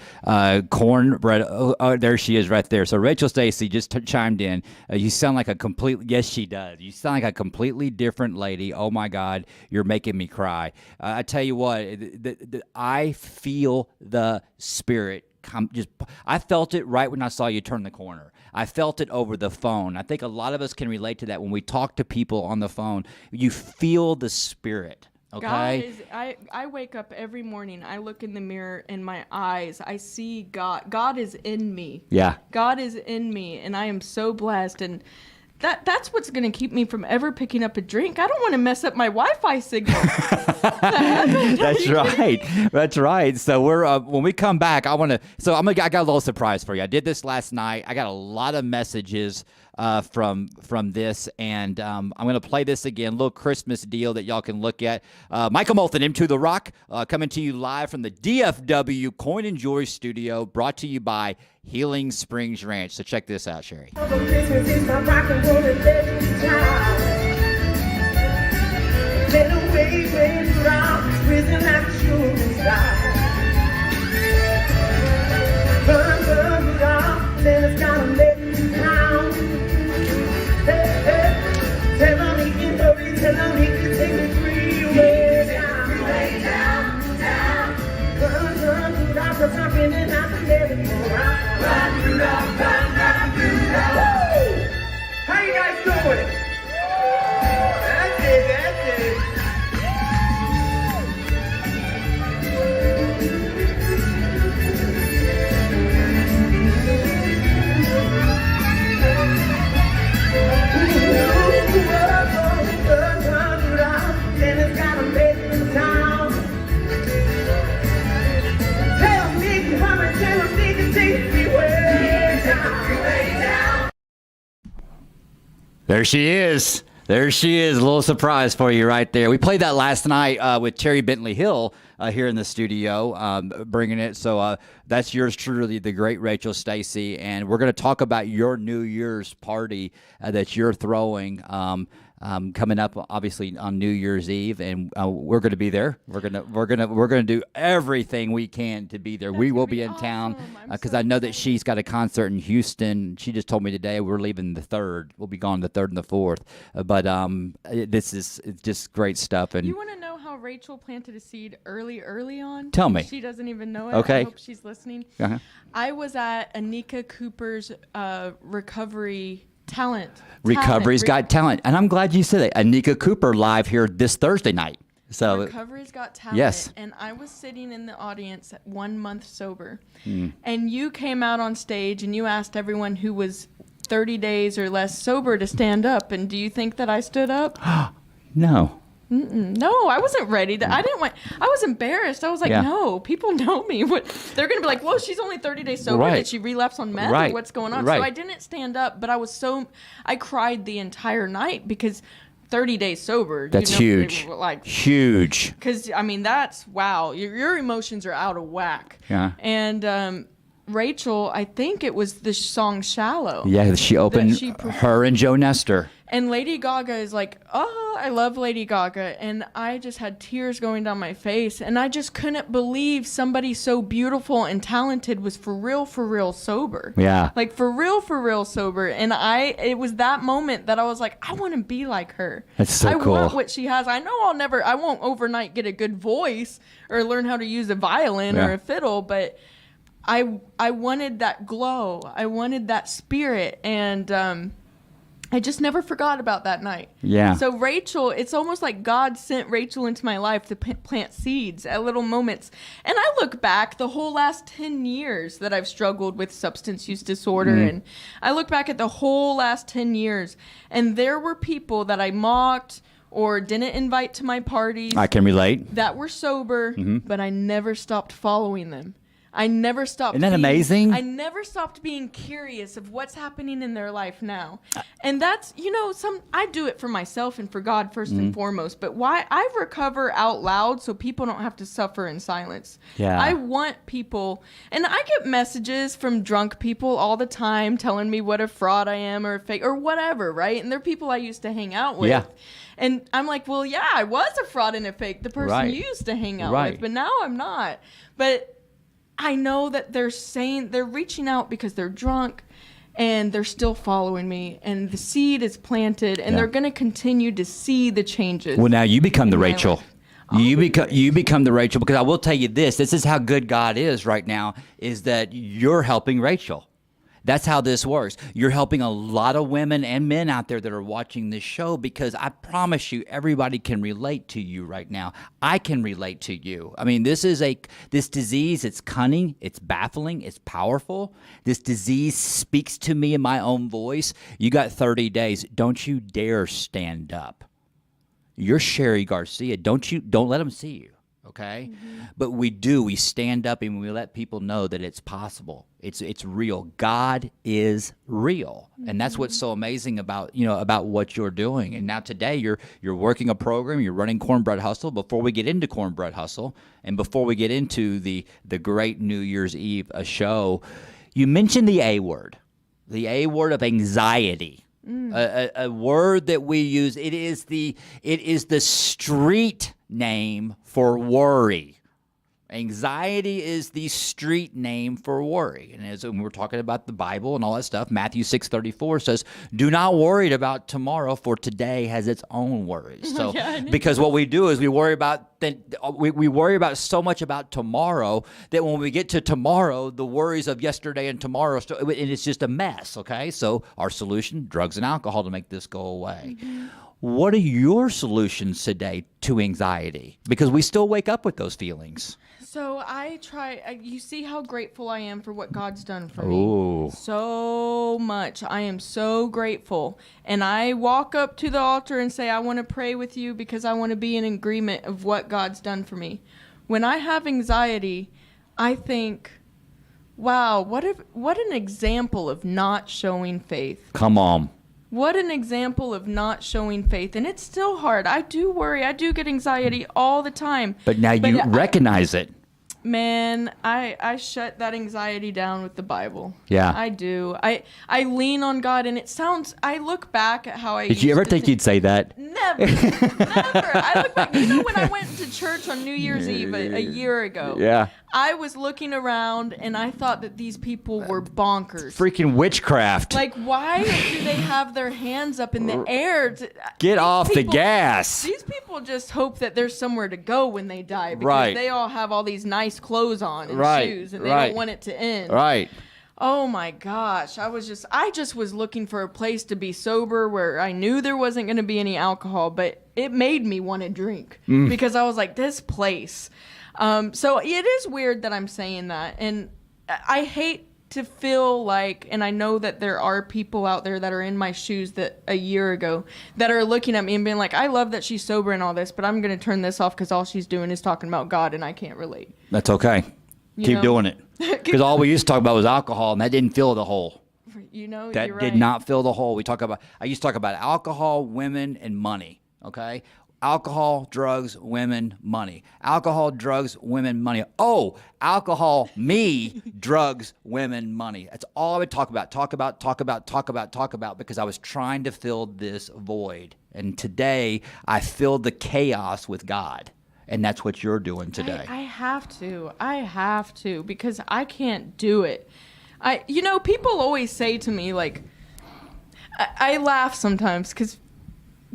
Cornbread. Oh, there she is right there. So Rachel Stacy just chimed in. You sound like yes, she does. You sound like a completely different lady. Oh, my God, you're making me cry. I tell you what, I feel the Spirit. I felt it right when I saw you turn the corner. I felt it over the phone. I think a lot of us can relate to that when we talk to people on the phone. You feel the Spirit. Okay. I wake up every morning. I look in the mirror in my eyes. I see God. God is in me. Yeah. God is in me, and I am so blessed. And that's what's going to keep me from ever picking up a drink. I don't want to mess up my Wi-Fi signal. That's right. That's right. So we're when we come back, I got a little surprise for you. I did this last night. I got a lot of messages from this, and I'm going to play this again, little Christmas deal that y'all can look at. Michael Molthan, Into the Rock, coming to you live from the DFW Coin and Jewelry Studio, brought to you by Healing Springs Ranch. So check this out, Cheri. How you guys doing? That's it, that's it. There she is. There she is. A little surprise for you right there. We played that last night with Cheri Bentley Hill here in the studio, bringing it. So that's yours truly, the great Rachel Stacey. And we're going to talk about your New Year's party that you're throwing coming up, obviously on New Year's Eve, and we're going to be there. We're gonna do everything we can to be there. We will be in town because I know that she's got a concert in Houston. She just told me today we're leaving the 3rd. We'll be gone the 3rd and the 4th. But this is just great stuff. And you want to know how Rachel planted a seed early on? Tell me. She doesn't even know it. Okay. I hope she's listening. I was at Anika Cooper's recovery talent. Recovery's Got Talent. And I'm glad you said that. Anika Cooper live here this Thursday night. So Recovery's Got Talent. Yes. And I was sitting in the audience at 1 month sober. And you came out on stage and you asked everyone who was 30 days or less sober to stand up. And do you think that I stood up? No. No, I wasn't ready. I was embarrassed. I was like, no, people know me. What they're going to be like, whoa, she's only 30 days sober. Did she relapse on meth? Right. Or what's going on? Right. So I didn't stand up, but I cried the entire night because 30 days sober. That's huge. Huge. Because, I mean, that's, wow. Your emotions are out of whack. Yeah. And Rachel, I think it was the song Shallow. Yeah, she opened her and Joe Nestor. And Lady Gaga is like, oh, I love Lady Gaga. And I just had tears going down my face. And I just couldn't believe somebody so beautiful and talented was for real sober. Yeah. Like for real sober. And it was that moment that I was like, I want to be like her. That's so cool. I want what she has. I know I won't overnight get a good voice or learn how to use a violin or a fiddle, but I wanted that glow. I wanted that spirit. And, I just never forgot about that night. Yeah. So Rachel, it's almost like God sent Rachel into my life to plant seeds at little moments. And I look back the whole last 10 years that I've struggled with substance use disorder. And I look back at the whole last 10 years. And there were people that I mocked or didn't invite to my parties. I can relate. That were sober, but I never stopped following them. I never stopped. Isn't that amazing? I never stopped being curious of what's happening in their life now. And that's, I do it for myself and for God first and foremost, but why I recover out loud so people don't have to suffer in silence. Yeah. I want people, and I get messages from drunk people all the time telling me what a fraud I am or a fake or whatever, right? And they're people I used to hang out with. Yeah. And I'm like, well, yeah, I was a fraud and a fake, the person you used to hang out with, but now I'm not. But I know that they're reaching out because they're drunk and they're still following me and the seed is planted and they're going to continue to see the changes. Well, now you become the Rachel. You become the Rachel, because I will tell you this is how good God is right now, is that you're helping Rachel. That's how this works. You're helping a lot of women and men out there that are watching this show, because I promise you, everybody can relate to you right now. I can relate to you. I mean, this disease, it's cunning, it's baffling, it's powerful. This disease speaks to me in my own voice. You got 30 days. Don't you dare stand up. You're Cheri Garcia. Don't let them see you. okay? But we stand up and we let people know that it's possible. It's real. God is real. And that's what's so amazing about, about what you're doing. And now today you're working a program, you're running Cornbread Hustle. Before we get into Cornbread Hustle and before we get into the great New Year's Eve show, you mentioned the A word of anxiety. A word that we use. It is the street name for worry. Anxiety is the street name for worry. And as when we're talking about the Bible and all that stuff, Matthew 6:34 says, "Do not worry about tomorrow, for today has its own worries." So, because what we do is we worry about so much about tomorrow that when we get to tomorrow, the worries of yesterday and tomorrow, and it's just a mess. Okay, so our solution: drugs and alcohol to make this go away. What are your solutions today to anxiety? Because we still wake up with those feelings. So you see how grateful I am for what God's done for Ooh. me. So much. I am so grateful. And I walk up to the altar and say, I want to pray with you because I want to be in agreement of what God's done for me. When I have anxiety, I think, wow, what an example of not showing faith. Come on. What an example of not showing faith. And it's still hard. I do worry. I do get anxiety all the time. But now you recognize it. Man, I shut that anxiety down with the Bible. Yeah. I do. I lean on God, and I look back at how I Did you ever think you'd say that? Never. Never. I look back. When I went to church on New Year's Eve a year ago, yeah, I was looking around, and I thought that these people were bonkers. Freaking witchcraft. Like, why do they have their hands up in the air? Get off the gas. These people just hope that there's somewhere to go when they die because Right. they all have all these nice clothes on and Right. shoes, and they Right. don't want it to end. Right. Oh my gosh, I just was looking for a place to be sober where I knew there wasn't going to be any alcohol, but it made me want to drink because I was like, this place. So it is weird that I'm saying that, and I hate to feel like, and I know that there are people out there that are in my shoes that a year ago that are looking at me and being like, I love that she's sober and all this, but I'm going to turn this off because all she's doing is talking about God and I can't relate. That's okay. Keep doing it. Because all we used to talk about was alcohol, and that didn't fill the hole. That you're did right. not fill the hole. I used to talk about alcohol, women, and money. Okay? Alcohol, drugs, women, money. Alcohol, drugs, women, money. Oh, alcohol, me, drugs, women, money. That's all I would talk about, because I was trying to fill this void. And today, I filled the chaos with God. And that's what you're doing today. I have to, because I can't do it. People always say to me, like, I laugh sometimes because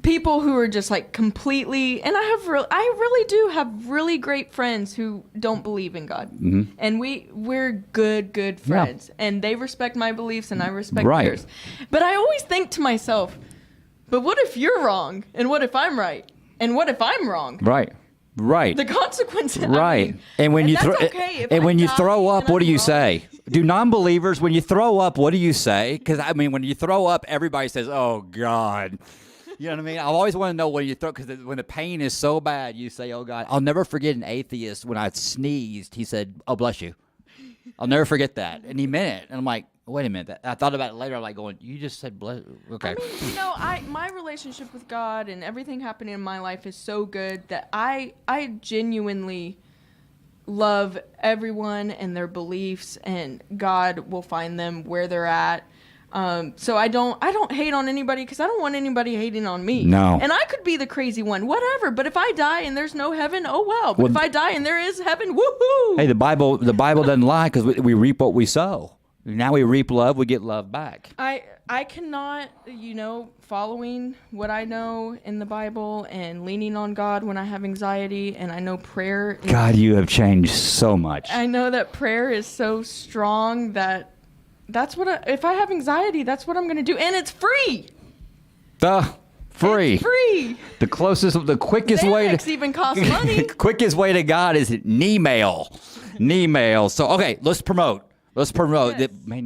people who are just like completely, and I really do have really great friends who don't believe in God, and we're good friends, and they respect my beliefs and I respect theirs. But I always think to myself, but what if you're wrong, and what if I'm right, and what if I'm wrong? Right. The consequences. Right. And when you throw up, what do you say? Do non-believers, when you throw up, what do you say? Because when you throw up, everybody says, "Oh God." You know what I mean? I always want to know when you throw, because when the pain is so bad, you say, "Oh God." I'll never forget an atheist when I sneezed. He said, "Oh, bless you." I'll never forget that, and he meant it. And I'm like, wait a minute. I thought about it later. I'm like going, you just said bless. Okay. My relationship with God and everything happening in my life is so good that I genuinely love everyone and their beliefs, and God will find them where they're at. So I don't hate on anybody because I don't want anybody hating on me. No. And I could be the crazy one, whatever. But if I die and there's no heaven, oh well. But if I die and there is heaven, woohoo! Hey, the Bible doesn't lie, because we reap what we sow. Now we reap love, we get love back. I cannot, following what I know in the Bible and leaning on God when I have anxiety, and I know prayer. God, you have changed so much. I know that prayer is so strong that's what if I have anxiety, that's what I'm going to do, and it's free. Free. It's free. The quickest way Xanax even costs money. quickest way to God is Knee mail. So okay, let's promote. Let's promote. Yes. Man,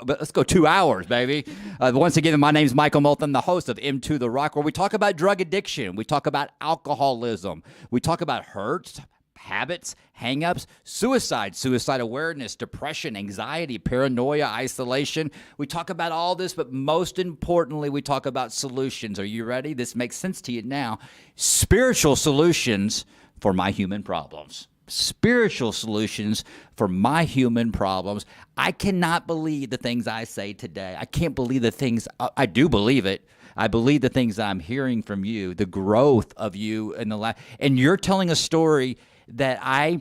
let's go 2 hours, baby. Once again, my name's Michael Molthan, the host of M2 The Rock, where we talk about drug addiction. We talk about alcoholism. We talk about hurt, habits, hang-ups, suicide awareness, depression, anxiety, paranoia, isolation. We talk about all this, but most importantly, we talk about solutions. Are you ready? This makes sense to you now. Spiritual solutions for my human problems. Spiritual solutions for my human problems. I cannot believe the things I say today. I can't believe the things, I do believe it. I believe the things that I'm hearing from you, the growth of you in the last, and you're telling a story that I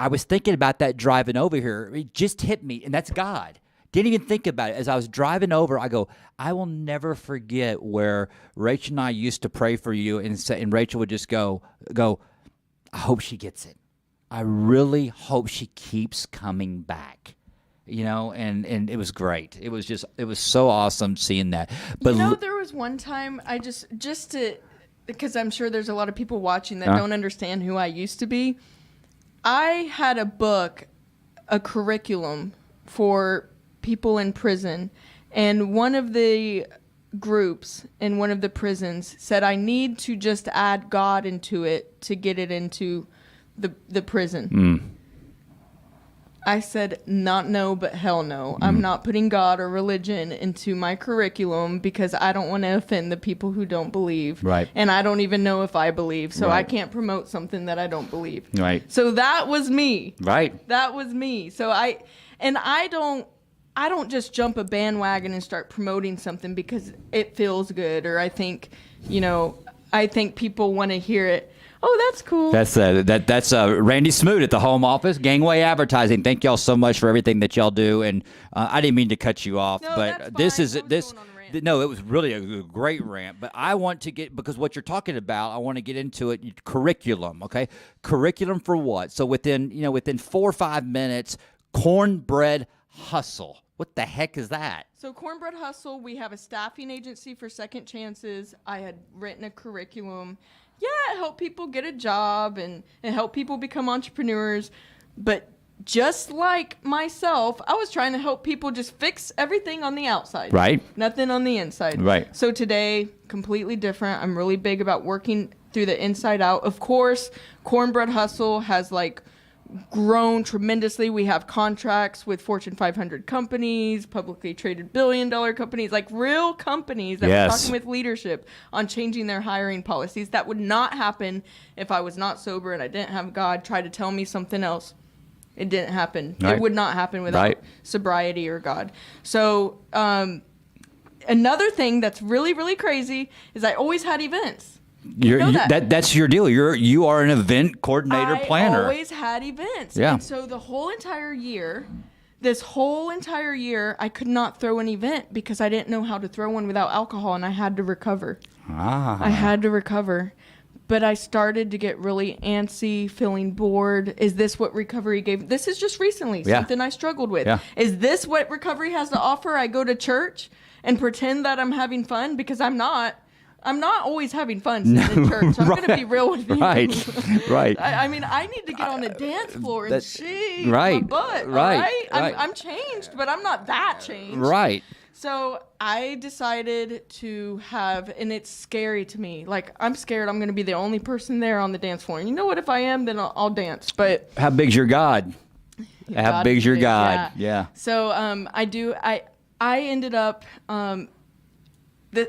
was thinking about that driving over here. It just hit me, and that's God. Didn't even think about it. As I was driving over, I go, I will never forget where Rachel and I used to pray for you, and Rachel would just go, I hope she gets it. I really hope she keeps coming back, and it was great. It was so awesome seeing that. But there was one time I because I'm sure there's a lot of people watching that don't understand who I used to be. I had a book, a curriculum for people in prison, and one of the groups in one of the prisons said I need to just add God into it to get it into the prison. I said, not no, but hell no. I'm not putting God or religion into my curriculum because I don't want to offend the people who don't believe. Right. And I don't even know if I believe, so Right. I can't promote something that I don't believe. Right. So that was me. Right. That was me. So I don't just jump a bandwagon and start promoting something because it feels good, or I think people want to hear it. Oh, that's cool. That's Randy Smoot at the Home Office, Gangway Advertising. Thank y'all so much for everything that y'all do. And I didn't mean to cut you off, No, but that's this fine. is I was this. going on a rant. No, it was really a great rant. But I want to get, because what you're talking about, I want to get into it. Curriculum, okay? Curriculum for what? So within 4 or 5 minutes, Cornbread Hustle. What the heck is that? So Cornbread Hustle, we have a staffing agency for second chances. I had written a curriculum. Yeah, help people get a job and help people become entrepreneurs. But just like myself, I was trying to help people just fix everything on the outside. Right. Nothing on the inside. Right. So today, completely different. I'm really big about working through the inside out. Of course, Cornbread Hustle has grown tremendously. We have contracts with Fortune 500 companies, publicly traded billion-dollar companies, real companies that Yes. we're talking with leadership on changing their hiring policies. That would not happen if I was not sober and I didn't have God try to tell me something else. It didn't happen. Right. It would not happen without Right. sobriety or God. So another thing that's really, really crazy is I always had events. That's your deal. You are an event coordinator, planner. I always had events. Yeah. And so this whole entire year, I could not throw an event because I didn't know how to throw one without alcohol, and I had to recover. I had to recover. But I started to get really antsy, feeling bored. Is this what recovery gave? This is just recently, something I struggled with. Yeah. Is this what recovery has to offer? I go to church and pretend that I'm having fun because I'm not. I'm not always having fun sitting in church. I'm going to be real with you. Right. I mean, I need to get on the dance floor and shake right, my butt. right, All right? right. I'm changed, but I'm not that changed. Right. So I decided to have, and it's scary to me. I'm scared I'm going to be the only person there on the dance floor. And you know what? If I am, then I'll dance. But how big's your God? How big's your God? Yeah. So I ended up.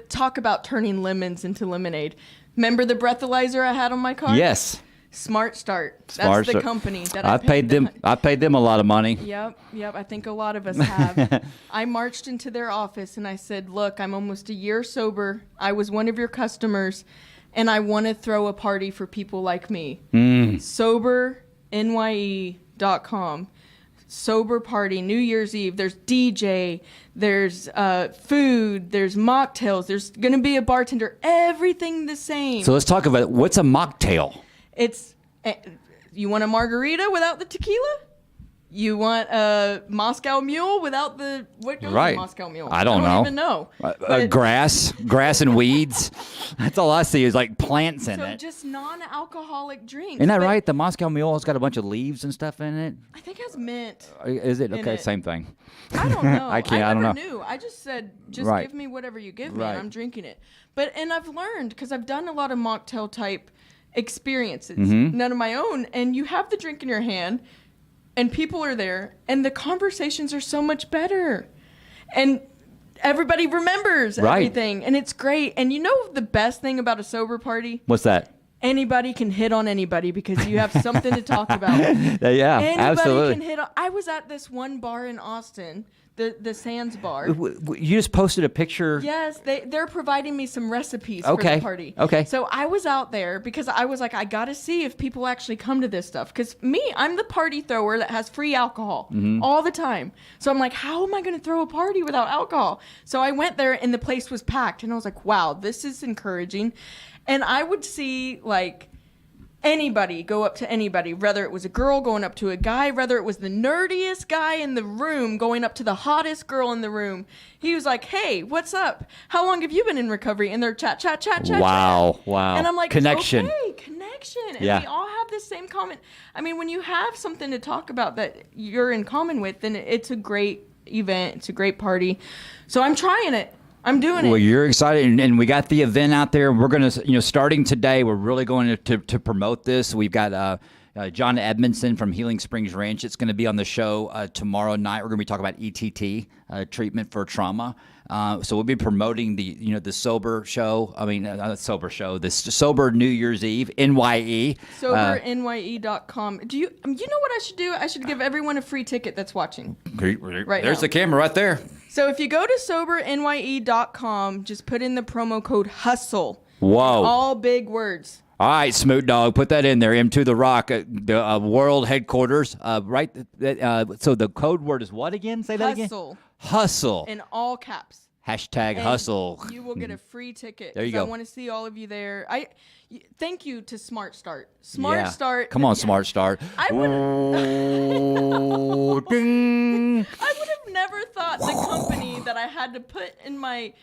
Talk about turning lemons into lemonade. Remember the breathalyzer I had on my car? Yes. Smart Start. Smart That's the Start. company that I paid them. I paid them a lot of money. Yep. I think a lot of us have. I marched into their office and I said, "Look, I'm almost a year sober. I was one of your customers, and I want to throw a party for people like me. SoberNYE.com. Sober party, New Year's Eve. There's DJ, there's food, there's mocktails, there's gonna be a bartender, everything the same." So let's talk about what's a mocktail. It's you want a margarita without the tequila? You want a Moscow Mule without the what goes in Moscow Mule? I don't know. Even know. Grass and weeds. That's all I see is like plants in So it. just non-alcoholic drinks. Isn't that But right? The Moscow Mule has got a bunch of leaves and stuff in it. I think it has mint. Is it? In Okay, it. same thing. I don't know. I don't know. never knew. I just said, just Right. give me whatever you give me, Right. and I'm drinking it. And I've learned, because I've done a lot of mocktail type experiences, Mm-hmm. none of my own, and you have the drink in your hand, and people are there, and the conversations are so much better. And everybody remembers Right. everything, and it's great. And you know the best thing about a sober party? What's that? Anybody can hit on anybody because you have something to talk about. Yeah, Anybody absolutely. can hit on. I was at this one bar in Austin, the Sands Bar. You just posted a picture. Yes, they're providing me some recipes for Okay, the party. okay. So I was out there because I was like, I gotta see if people actually come to this stuff. Because I'm the party thrower that has free alcohol all the time. So I'm like, how am I gonna throw a party without alcohol? So I went there and the place was packed, and I was like, wow, this is encouraging. And I would see like anybody go up to anybody, whether it was a girl going up to a guy, whether it was the nerdiest guy in the room going up to the hottest girl in the room. He was like, hey, what's up? How long have you been in recovery? And they're chat. Wow. And I'm like, Connection. Okay, connection. And Yeah. we all have the same comment. I mean, when you have something to talk about that you're in common with, then it's a great event. It's a great party. So I'm trying it. I'm doing Well, it. you're excited, and we got the event out there. We're going to, starting today, we're really going to promote this. We've got John Edmondson from Healing Springs Ranch. It's going to be on the show tomorrow night. We're going to be talking about ETT, treatment for trauma. So we'll be promoting the sober show. I mean, not sober show. This sober New Year's Eve, NYE. SoberNYE.com. Do you know what I should do? I should give everyone a free ticket that's watching. Right There's now. the camera right there. So if you go to SoberNYE.com, just put in the promo code HUSTLE. Whoa. All big words. All right, Smoot Dog, put that in there. M2 The Rock, the world headquarters. Right. So the code word is what again? Say that again. Hustle. Hustle. In all caps. Hashtag And hustle. You will get a free ticket. There you 'cause go. I want to see all of you there. Thank you to Smart Start. Smart Yeah. Start. Come on, Smart Start. I would Oh, ding. I would have never thought the company that I had to put in my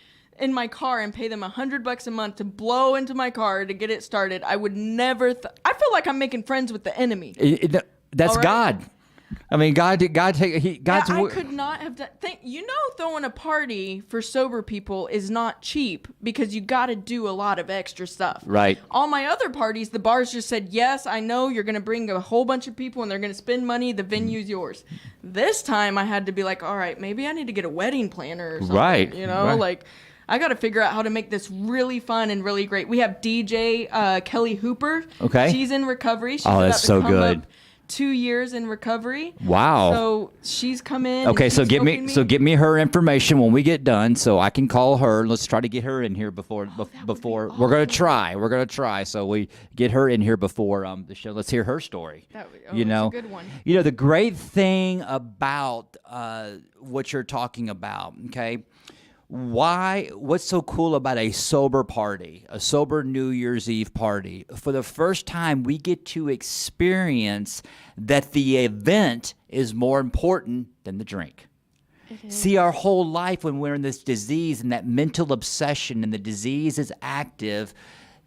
car and pay them $100 a month to blow into my car to get it started. I would never. I feel like I'm making friends with the enemy. That's All right. God. I mean, God's I could not have done. Throwing a party for sober people is not cheap because you got to do a lot of extra stuff. Right. All my other parties, the bars just said, yes, I know you're going to bring a whole bunch of people and they're going to spend money. The venue's yours. This time I had to be like, all right, maybe I need to get a wedding planner or something. Right. Right. Right. I got to figure out how to make this really fun and really great. We have DJ Kelly Hooper. Okay. She's in recovery. She's Oh, that's about to so come good. up 2 years in recovery. Wow. So she's come in. Okay, and so she's give helping me her information when we get done, so I can call her. Let's try to get her in here before before. we're gonna try. We're gonna try. So we get her in here before the show. Let's hear her story. That would- you it's know, a good one. You know the great thing about what you're talking about. Okay. What's so cool about a sober party, a sober New Year's Eve party? For the first time, we get to experience that the event is more important than the drink. See, our whole life when we're in this disease and that mental obsession and the disease is active,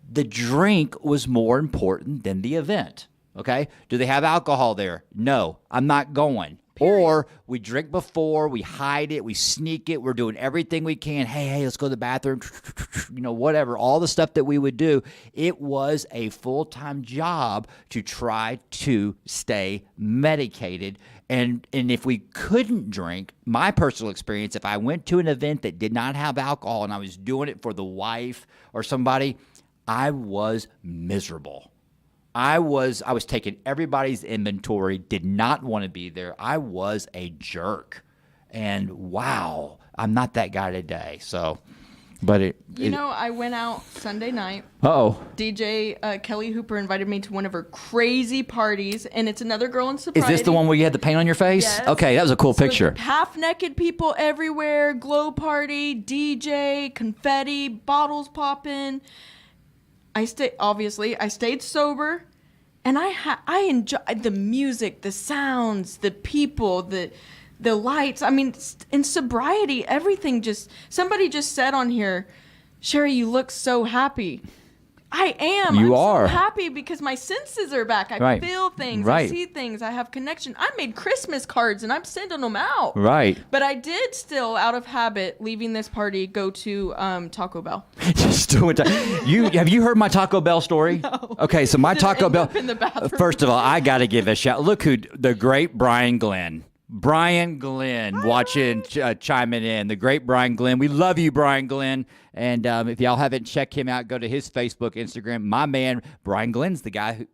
the drink was more important than the event. Okay? Do they have alcohol there? No, I'm not going. Or we drink before, we hide it, we sneak it, we're doing everything we can. Hey, let's go to the bathroom, whatever, all the stuff that we would do. It was a full-time job to try to stay medicated. And if we couldn't drink, my personal experience, if I went to an event that did not have alcohol and I was doing it for the wife or somebody, I was miserable. I was taking everybody's inventory, did not want to be there. I was a jerk. And wow, I'm not that guy today. So, but I went out Sunday night. Uh-oh. DJ Kelly Hooper invited me to one of her crazy parties, and it's another girl in Is sobriety. this the one where you had the paint on your face? Yes. Okay, that was a cool picture. Half-naked people everywhere, glow party, DJ, confetti, bottles popping. I stayed sober, And I enjoy the music, the sounds, the people, the lights. I mean, in sobriety, everything somebody just said on here, Cheri, you look so happy. I am. You are. So happy because my senses are back. I Right. feel things. Right. I see things. I have connection. I made Christmas cards and I'm sending them out. Right. But I did still, out of habit, leaving this party, go to Taco Bell. Just doing have you heard my Taco Bell story? No. Okay, so my Did it Taco end Bell. up in the bathroom? First of all, I got to give a shout. Look who the great Brian Glenn. Brian Glenn watching, chiming in. The great Brian Glenn. We love you, Brian Glenn. And if y'all haven't checked him out, go to his Facebook, Instagram. My man, Brian Glenn's the guy who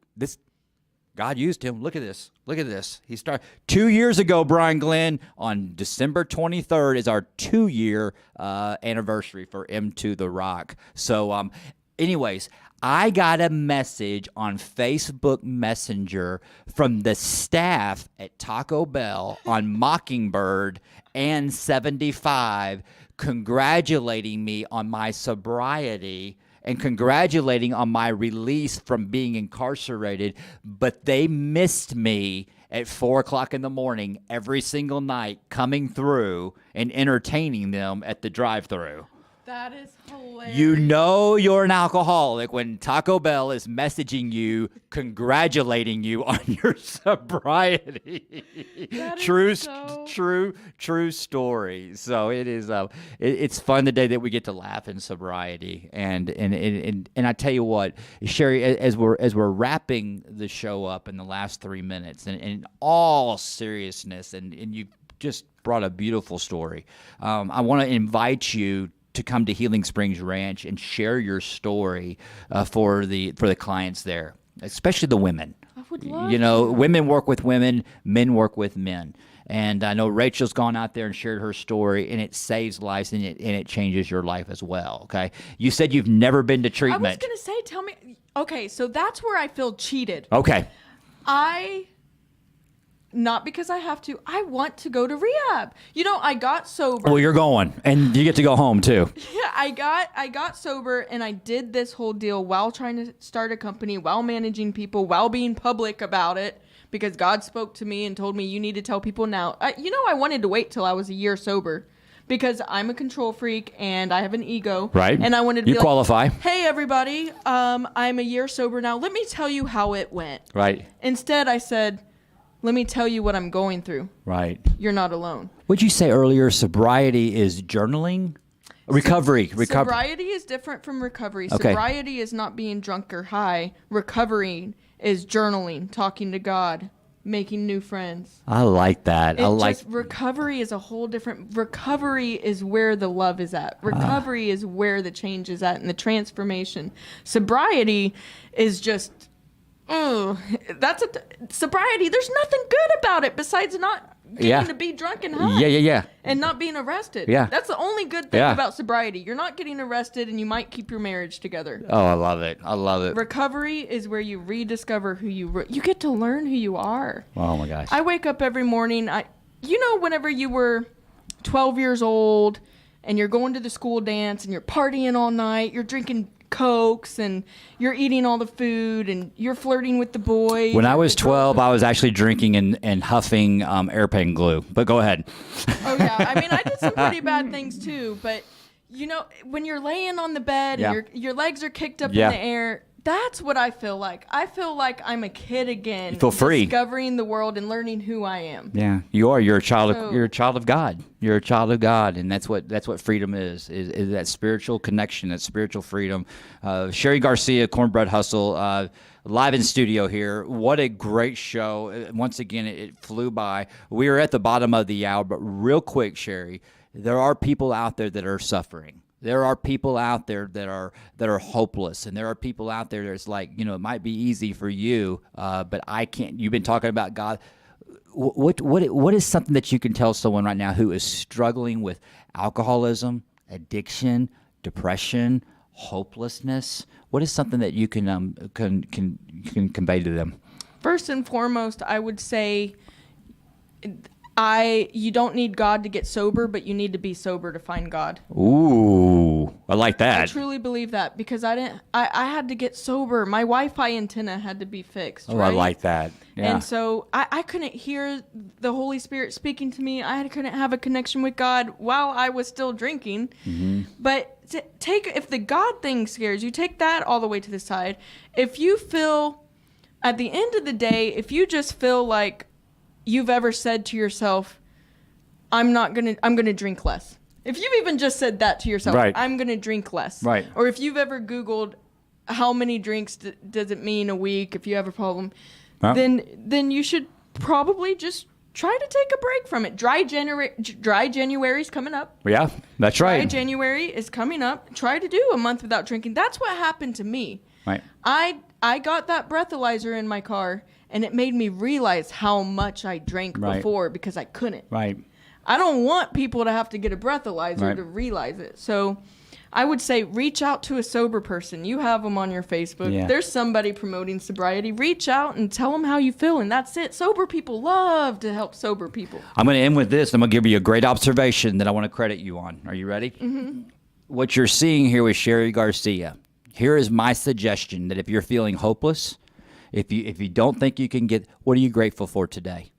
God used him. Look at this. Look at this. He started 2 years ago, Brian Glenn, on December 23rd is our 2-year anniversary for M2 The Rock. So anyways, I got a message on Facebook Messenger from the staff at Taco Bell on Mockingbird and 75 congratulating me on my sobriety and congratulating on my release from being incarcerated, but they missed me at 4 o'clock in the morning every single night coming through and entertaining them at the drive-thru. That is hilarious. You know you're an alcoholic when Taco Bell is messaging you, congratulating you on your sobriety. That is True story. So it is. It's fun the day that we get to laugh in sobriety, and I tell you what, Cheri, as we're wrapping the show up in the last 3 minutes, and in all seriousness, and you just brought a beautiful story. I want to invite you to come to Healing Springs Ranch and share your story for the clients there, especially the women. I would love Women work with women, men work with men. And I know Rachel's gone out there and shared her story, and it saves lives, and it changes your life as well, okay? You said you've never been to treatment. I was going to say, tell me. Okay, so that's where I feel cheated. Okay. Not because I have to. I want to go to rehab. I got sober. Well, you're going, and you get to go home, too. Yeah, I got sober, and I did this whole deal while trying to start a company, while managing people, while being public about it, because God spoke to me and told me, you need to tell people now. I wanted to wait till I was a year sober because I'm a control freak, and I have an ego. Right. And I wanted to You qualify. Hey, everybody, I'm a year sober now. Let me tell you how it went. Right. Instead, I said, let me tell you what I'm going through. Right. You're not alone. What'd you say earlier? Sobriety is journaling? Recovery. Sobriety is different from recovery. Okay. Sobriety is not being drunk or high. Recovery is journaling, talking to God, making new friends. I like that. Recovery is a whole different. Recovery is where the love is at. Recovery is where the change is at and the transformation. Sobriety is just. Sobriety. There's nothing good about it besides not getting to be drunk and high. Yeah. And not being arrested. Yeah. That's the only good thing about sobriety. You're not getting arrested, and you might keep your marriage together. Oh, I love it. Recovery is where you rediscover who you get to learn who you are. Oh my gosh. I wake up every morning. Whenever you were 12 years old and you're going to the school dance and you're partying all night, you're drinking Cokes and you're eating all the food and you're flirting with the boys. When I was 12, I was actually drinking and huffing airplane glue. But go ahead. Oh, yeah. I mean, I did some pretty bad things too. But, when you're laying on the bed and your legs are kicked up in the air, that's what I feel like. I feel like I'm a kid again. You feel free. Discovering the world and learning who I am. Yeah, you are. You're a child of God. You're a child of God, and that's what freedom is that spiritual connection, that spiritual freedom. Cheri Garcia, Cornbread Hustle, live in studio here. What a great show. Once again, it flew by. We are at the bottom of the hour, but real quick, Cheri, there are people out there that are suffering. There are people out there that are hopeless, and there are people out there that's like, it might be easy for you, but I can't. You've been talking about God. What is something that you can tell someone right now who is struggling with alcoholism, addiction, depression, hopelessness? What is something that you can convey to them? First and foremost, I would say you don't need God to get sober, but you need to be sober to find God. Ooh, I like that. I truly believe that because I had to get sober. My Wi-Fi antenna had to be fixed. Oh, right? I like that. Yeah. And so I couldn't hear the Holy Spirit speaking to me. I couldn't have a connection with God while I was still drinking. Mm-hmm. But if the God thing scares you, take that all the way to the side. If you feel, at the end of the day, if you just feel like you've ever said to yourself, I'm gonna drink less. If you've even just said that to yourself, right. I'm gonna drink less. Right. Or if you've ever Googled how many drinks does it mean a week if you have a problem, then you should probably just try to take a break from it. Dry January's coming up. Yeah, that's right. Dry January is coming up. Try to do a month without drinking. That's what happened to me. Right. I got that breathalyzer in my car, and it made me realize how much I drank before because I couldn't. Right. I don't want people to have to get a breathalyzer to realize it. So I would say reach out to a sober person. You have them on your Facebook. Yeah. There's somebody promoting sobriety. Reach out and tell them how you feel, and that's it. Sober people love to help sober people. I'm going to end with this. I'm going to give you a great observation that I want to credit you on. Are you ready? Mm-hmm. What you're seeing here with Cheri Garcia. Here is my suggestion that if you're feeling hopeless, if you don't think you can get, what are you grateful for today?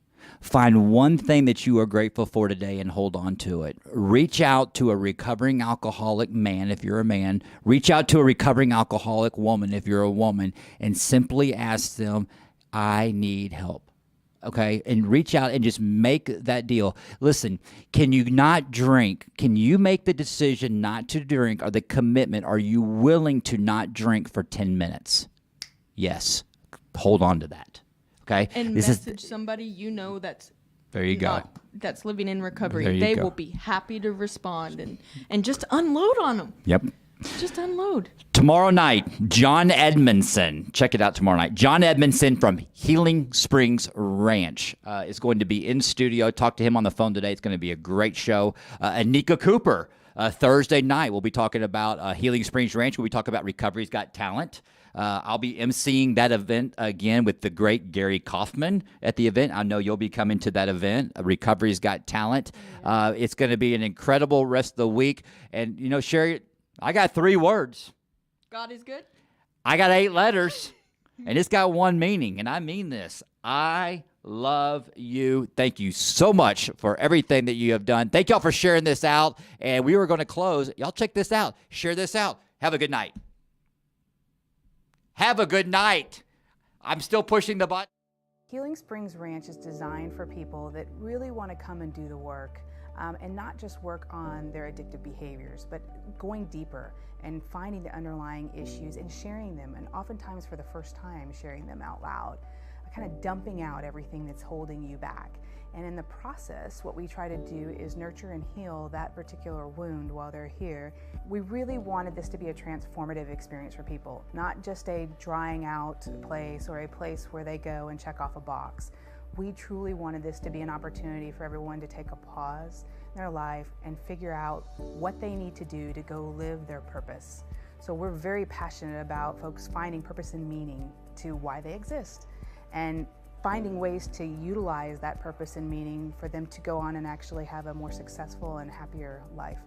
Find one thing that you are grateful for today and hold on to it. Reach out to a recovering alcoholic man if you're a man. Reach out to a recovering alcoholic woman if you're a woman, and simply ask them, I need help. Okay? And reach out and just make that deal. Listen, can you not drink? Can you make the decision not to drink, or the commitment? Are you willing to not drink for 10 minutes? Yes. Hold on to that. Okay? And message somebody you know that's there you go. That's living in recovery. There you They go. will be happy to respond and just unload on them. Yep. Just unload. Tomorrow night, John Edmondson. Check it out tomorrow night. John Edmondson from Healing Springs Ranch is going to be in studio. Talk to him on the phone today. It's going to be a great show. Anika Cooper, Thursday night, we'll be talking about Healing Springs Ranch. We'll be talking about Recovery's Got Talent. I'll be emceeing that event again with the great Gary Kaufman at the event. I know you'll be coming to that event. Recovery's Got Talent. It's going to be an incredible rest of the week. And, you know, Cheri, I got 3 words. God is good. I got 8 letters, and it's got one meaning, and I mean this. I love you. Thank you so much for everything that you have done. Thank y'all for sharing this out, and we were going to close. Y'all check this out. Share this out. Have a good night. Have a good night. I'm still pushing the button. Healing Springs Ranch is designed for people that really want to come and do the work, and not just work on their addictive behaviors, but going deeper and finding the underlying issues and sharing them, and oftentimes for the first time sharing them out loud, kind of dumping out everything that's holding you back. And in the process, what we try to do is nurture and heal that particular wound while they're here. We really wanted this to be a transformative experience for people, not just a drying out place or a place where they go and check off a box. We truly wanted this to be an opportunity for everyone to take a pause in their life and figure out what they need to do to go live their purpose. So we're very passionate about folks finding purpose and meaning to why they exist, and finding ways to utilize that purpose and meaning for them to go on and actually have a more successful and happier life.